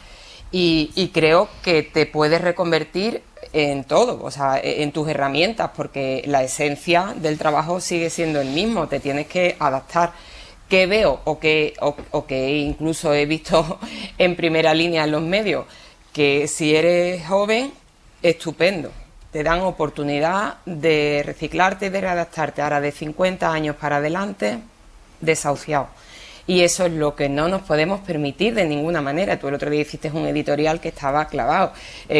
Speaker 17: y creo que te puedes reconvertir en todo, o sea, en tus herramientas, porque la esencia del trabajo sigue siendo el mismo, te tienes que adaptar. ¿Qué veo o que incluso he visto en primera línea en los medios? Que si eres joven, estupendo, te dan oportunidad de reciclarte y de readaptarte. Ahora de 50 años para adelante, desahuciado. Y eso es lo que no nos podemos permitir de ninguna manera. Tú el otro día hiciste un editorial que estaba clavado.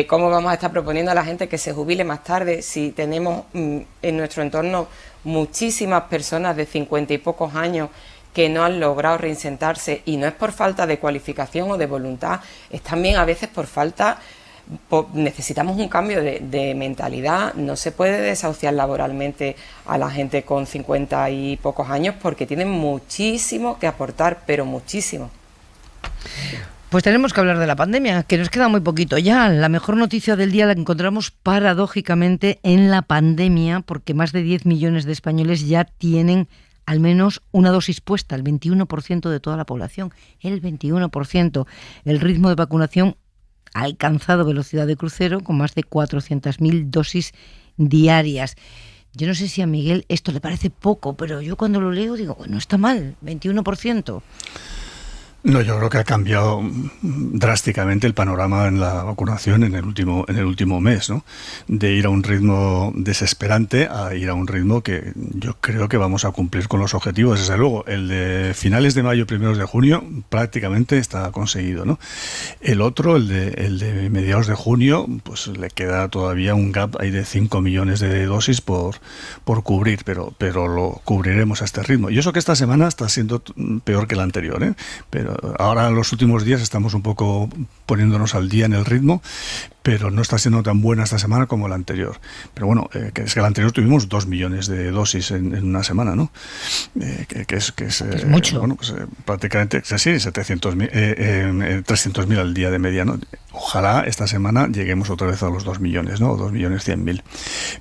Speaker 17: ¿Cómo vamos a estar proponiendo a la gente que se jubile más tarde si tenemos en nuestro entorno muchísimas personas de 50 y pocos años que no han logrado reinsertarse? Y no es por falta de cualificación o de voluntad, es también a veces por falta... necesitamos un cambio de mentalidad. No se puede desahuciar laboralmente a la gente con 50 y pocos años porque tienen muchísimo que aportar, pero muchísimo.
Speaker 2: Pues tenemos que hablar de la pandemia, que nos queda muy poquito ya. La mejor noticia del día la encontramos paradójicamente en la pandemia, porque más de 10 millones de españoles ya tienen al menos una dosis puesta, el 21% de toda la población, el 21%. El ritmo de vacunación ha alcanzado velocidad de crucero con más de 400.000 dosis diarias. Yo no sé si a Miguel esto le parece poco, pero yo cuando lo leo digo, bueno, está mal, 21%.
Speaker 16: No, yo creo que ha cambiado drásticamente el panorama en la vacunación en el último mes, ¿no? De ir a un ritmo desesperante a ir a un ritmo que yo creo que vamos a cumplir con los objetivos. Desde luego, el de finales de mayo, primeros de junio, prácticamente está conseguido, ¿no? El otro, el de mediados de junio, pues le queda todavía un gap ahí de 5 millones de dosis por cubrir, pero lo cubriremos a este ritmo. Y eso que esta semana está siendo peor que la anterior, ¿eh? Pero ahora en los últimos días estamos un poco poniéndonos al día en el ritmo, pero no está siendo tan buena esta semana como la anterior. Pero bueno, que es que la anterior tuvimos 2 millones de dosis en una semana, ¿no? Que es
Speaker 2: mucho.
Speaker 16: Bueno, pues, prácticamente, sí, 300.000 al día de media, ¿no? Ojalá esta semana lleguemos otra vez a los 2 millones, ¿no? O 2.100.000.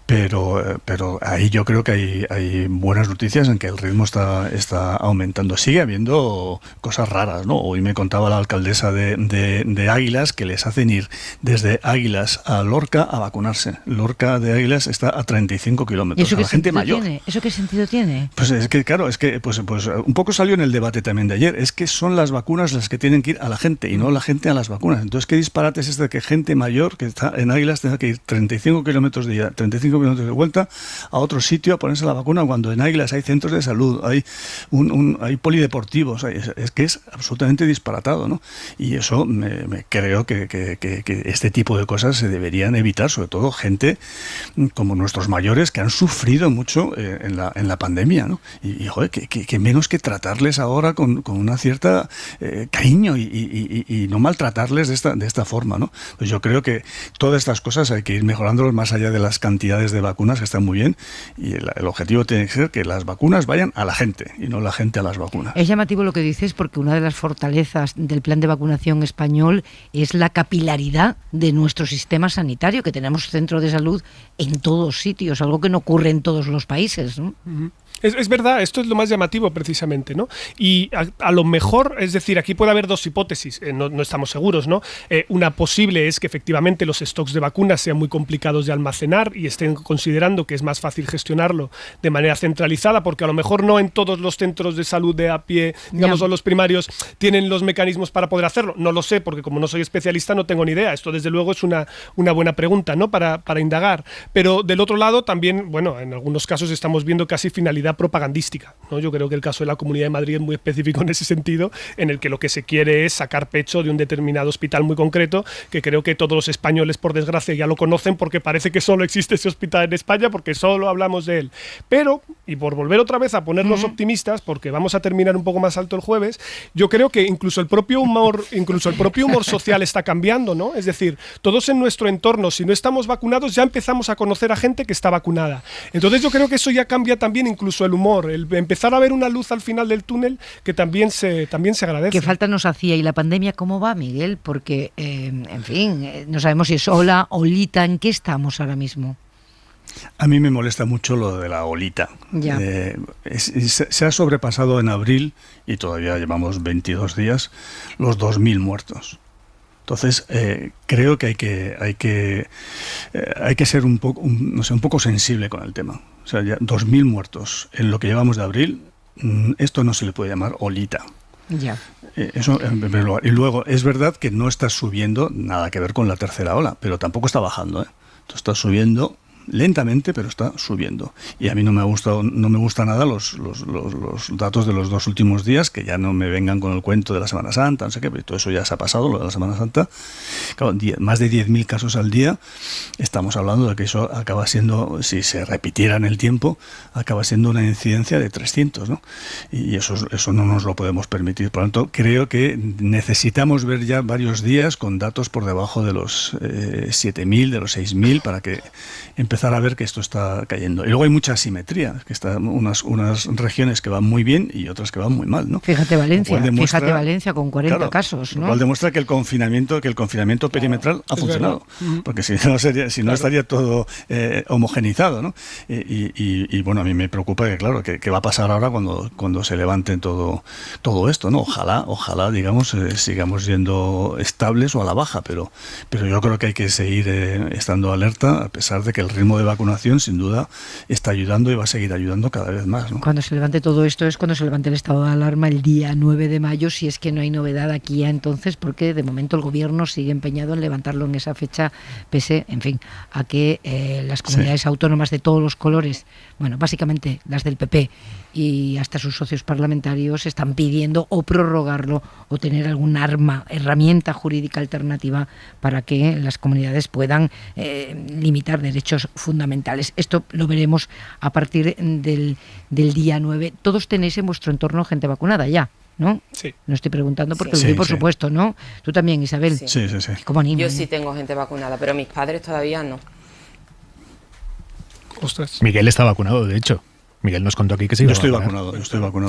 Speaker 16: Pero ahí yo creo que hay buenas noticias en que el ritmo está aumentando. Sigue habiendo cosas raras, ¿no? Hoy me contaba la alcaldesa de Águilas que les hacen ir desde Águilas a Lorca a vacunarse. Lorca de Águilas está a 35 kilómetros.
Speaker 2: ¿Y eso
Speaker 16: qué gente mayor.
Speaker 2: Tiene? ¿Eso qué sentido tiene?
Speaker 16: Pues es que, claro, pues un poco salió en el debate también de ayer. Es que son las vacunas las que tienen que ir a la gente y no la gente a las vacunas. Entonces, ¿qué disparate es este de que gente mayor que está en Águilas tenga que ir 35 kilómetros de ida, 35 kilómetros de vuelta a otro sitio a ponerse la vacuna cuando en Águilas hay centros de salud, hay polideportivos? Es que es absolutamente disparatado, ¿no? Y eso me creo que este tipo de cosas se deberían evitar, sobre todo gente como nuestros mayores que han sufrido mucho en la pandemia, ¿no? Y joder, que menos que tratarles ahora con una cierta cariño y no maltratarles de esta forma, ¿no? Pues yo creo que todas estas cosas hay que ir mejorándolas más allá de las cantidades de vacunas que están muy bien, y el objetivo tiene que ser que las vacunas vayan a la gente y no la gente a las vacunas.
Speaker 2: Es llamativo lo que dices, porque una de las fortalezas del plan de vacunación español es la capilaridad de nuestro sistema sanitario, que tenemos centro de salud en todos sitios, algo que no ocurre en todos los países, ¿no?
Speaker 11: Uh-huh. Es verdad, esto es lo más llamativo precisamente, ¿no? Y a lo mejor, es decir, aquí puede haber dos hipótesis, no estamos seguros, ¿no? Una posible es que efectivamente los stocks de vacunas sean muy complicados de almacenar y estén considerando que es más fácil gestionarlo de manera centralizada, porque a lo mejor no en todos los centros de salud de a pie, digamos, o los primarios, tienen los mecanismos para poder hacerlo. No lo sé, porque como no soy especialista no tengo ni idea. Esto desde luego es una buena pregunta, ¿no? Para indagar. Pero del otro lado también, bueno, en algunos casos estamos viendo casi finalidades finalidad propagandística, ¿no? Yo creo que el caso de la Comunidad de Madrid es muy específico en ese sentido, en el que lo que se quiere es sacar pecho de un determinado hospital muy concreto, que creo que todos los españoles, por desgracia, ya lo conocen, porque parece que solo existe ese hospital en España, porque solo hablamos de él. Pero, y por volver otra vez a ponernos optimistas, porque vamos a terminar un poco más alto el jueves, yo creo que incluso el propio humor social está cambiando, ¿no? Es decir, todos en nuestro entorno, si no estamos vacunados, ya empezamos a conocer a gente que está vacunada. Entonces yo creo que eso ya cambia también incluso el humor, el empezar a ver una luz al final del túnel que también se agradece.
Speaker 2: ¿Qué falta nos hacía? ¿Y la pandemia cómo va, Miguel? Porque, en fin, no sabemos si es ola, olita, ¿en qué estamos ahora mismo?
Speaker 16: A mí me molesta mucho lo de la olita.
Speaker 2: Ya.
Speaker 16: Se ha sobrepasado en abril, y todavía llevamos 22 días, los 2.000 muertos. Entonces, creo que hay que ser un poco sensible con el tema. O sea, ya 2.000 muertos en lo que llevamos de abril, esto no se le puede llamar olita.
Speaker 2: Ya.
Speaker 16: Eso en primer lugar. Y luego, es verdad que no está subiendo, nada que ver con la tercera ola, pero tampoco está bajando, ¿eh? Esto está subiendo lentamente, pero está subiendo. Y a mí no me gusta nada los datos de los 2 últimos días, que ya no me vengan con el cuento de la Semana Santa, no sé qué, pero todo eso ya se ha pasado, lo de la Semana Santa. Claro, más de 10.000 casos al día, estamos hablando de que eso acaba siendo, si se repitiera en el tiempo, acaba siendo una incidencia de 300, ¿no? Y eso no nos lo podemos permitir. Por lo tanto, creo que necesitamos ver ya varios días con datos por debajo de los 7.000, de los 6.000, para que empezar a ver que esto está cayendo. Y luego hay mucha asimetría, que están unas regiones que van muy bien y otras que van muy mal, ¿no?
Speaker 2: Fíjate Valencia con 40 casos, ¿no?
Speaker 16: Lo cual demuestra que el confinamiento perimetral ha funcionado, porque si no estaría todo homogenizado, ¿no? Y bueno, a mí me preocupa que va a pasar ahora cuando se levante todo esto, ¿no? Ojalá digamos, sigamos yendo estables o a la baja, pero yo creo que hay que seguir estando alerta, a pesar de que el ritmo de vacunación sin duda está ayudando y va a seguir ayudando cada vez más, ¿no?
Speaker 2: Cuando se levante todo esto es cuando se levante el estado de alarma el día 9 de mayo, si es que no hay novedad aquí ya entonces, porque de momento el gobierno sigue empeñado en levantarlo en esa fecha, pese, en fin, a que las comunidades autónomas de todos los colores, bueno, básicamente las del PP y hasta sus socios parlamentarios están pidiendo o prorrogarlo o tener alguna herramienta jurídica alternativa para que las comunidades puedan limitar derechos fundamentales. Esto lo veremos a partir del día 9. Todos tenéis en vuestro entorno gente vacunada ya, ¿no?
Speaker 11: Sí.
Speaker 2: No estoy preguntando porque lo vi, por supuesto, ¿no? Tú también, Isabel.
Speaker 16: Sí.
Speaker 2: Como niño.
Speaker 17: Yo sí tengo gente vacunada, pero mis padres todavía no.
Speaker 11: Ostras.
Speaker 4: Miguel está vacunado, de hecho. Miguel nos contó aquí que sí.
Speaker 16: Yo estoy vacunado.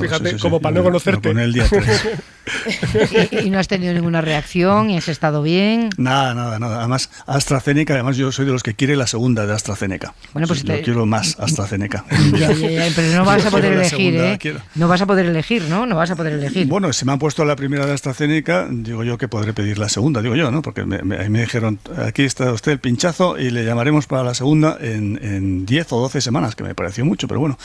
Speaker 11: Fíjate, como para no conocerte.
Speaker 16: Con el día 3.
Speaker 2: ¿Y no has tenido ninguna reacción? ¿Y has estado bien?
Speaker 16: Nada. Además, AstraZeneca, yo soy de los que quiere la segunda de AstraZeneca.
Speaker 2: Bueno, pues
Speaker 16: yo quiero más AstraZeneca.
Speaker 2: Ya, pero no vas a poder elegir, ¿eh? No vas a poder elegir, ¿no? No vas a poder elegir.
Speaker 16: Bueno, si me han puesto la primera de AstraZeneca, digo yo que podré pedir la segunda, digo yo, ¿no? Porque me dijeron, aquí está usted el pinchazo y le llamaremos para la segunda en 10 o 12 semanas, que me pareció mucho, pero bueno.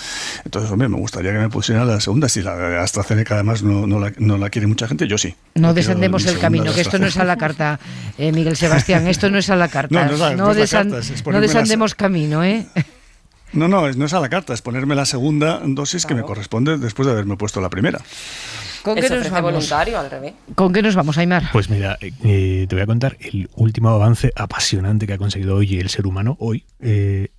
Speaker 16: Entonces, hombre, me gustaría que me pusieran la segunda. Si la de AstraZeneca además no la quiere mucha gente, yo sí.
Speaker 2: No desandemos el camino, que esto no es a la carta, Miguel Sebastián, esto no es a la carta. No desandemos camino, ¿eh?
Speaker 16: No es a la carta, es ponerme la segunda dosis que me corresponde después de haberme puesto la primera.
Speaker 2: ¿Con qué nos vamos?
Speaker 17: Voluntario, al revés.
Speaker 2: ¿Con qué nos vamos, Aimar?
Speaker 4: Pues mira, te voy a contar el último avance apasionante que ha conseguido hoy el ser humano,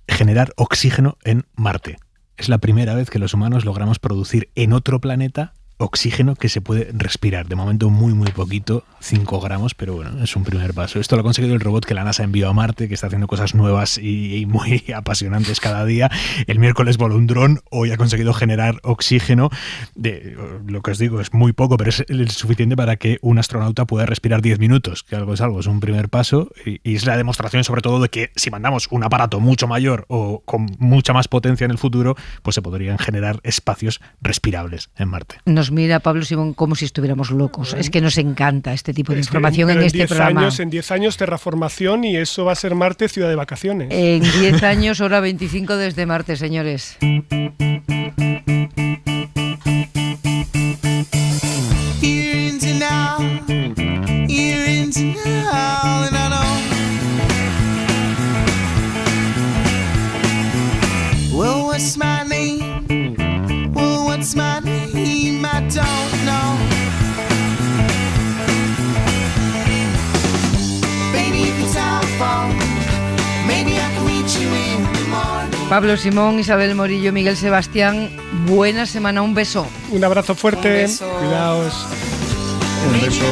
Speaker 4: generar oxígeno en Marte. Es la primera vez que los humanos logramos producir en otro planeta oxígeno que se puede respirar. De momento muy poquito, 5 gramos, pero bueno, es un primer paso. Esto lo ha conseguido el robot que la NASA envió a Marte, que está haciendo cosas nuevas y muy apasionantes cada día. El miércoles voló un dron, hoy ha conseguido generar oxígeno. Lo que os digo, es muy poco, pero es suficiente para que un astronauta pueda respirar 10 minutos, que algo, es un primer paso y es la demostración sobre todo de que si mandamos un aparato mucho mayor o con mucha más potencia en el futuro, pues se podrían generar espacios respirables en Marte.
Speaker 2: Nos mira Pablo Simón como si estuviéramos locos. Es que nos encanta este tipo de información en este programa.
Speaker 11: En 10 años terraformación y eso va a ser Marte ciudad de vacaciones.
Speaker 2: En 10 años, hora 25 desde Marte, señores.
Speaker 6: Well, what's my name? don't know. Baby, if it's our fault, maybe I can reach you in the morning.
Speaker 2: Pablo Simón, Isabel Morillo, Miguel Sebastián, buena semana, un beso.
Speaker 11: Un abrazo fuerte,
Speaker 17: Un beso.
Speaker 11: Cuidaos.
Speaker 16: Un beso.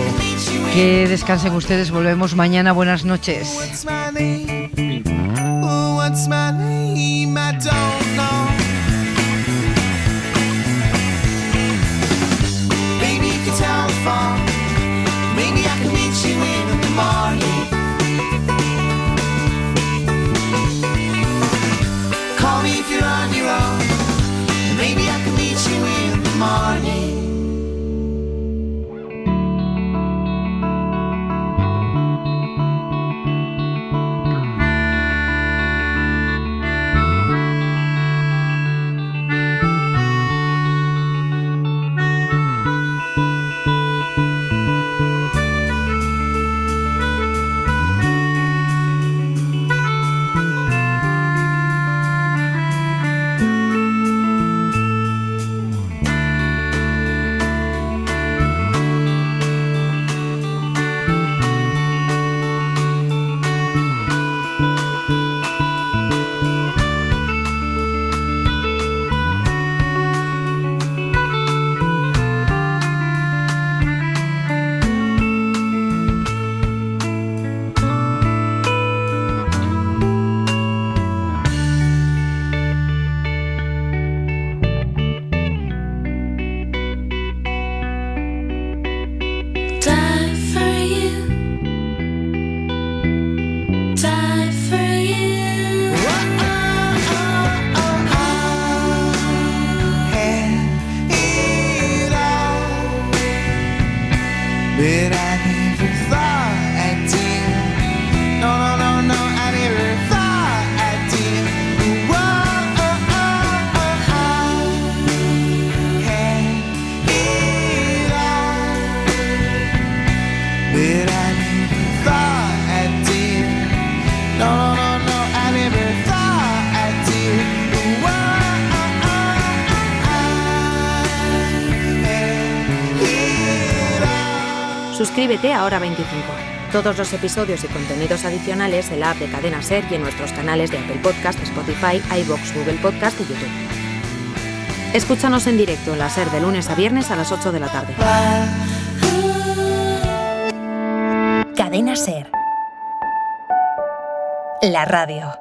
Speaker 2: Que descansen ustedes, volvemos mañana, buenas noches.
Speaker 6: What's my name? Oh, what's my name? I don't know. Baby, if you tell the phone, maybe I can meet you in the morning. Call me if you're on your own, and maybe I can meet you in the morning. But I never thought I did. No, no, no, no, I never thought I did. Whoa, had it all. But I never thought I did. No, no, no, no, I never thought I did.
Speaker 9: Suscríbete a Hora 25. Todos los episodios y contenidos adicionales en la app de Cadena SER y en nuestros canales de Apple Podcast, Spotify, iVoox, Google Podcast y YouTube. Escúchanos en directo en la SER de lunes a viernes a las 8 de la tarde.
Speaker 10: Cadena SER. La radio.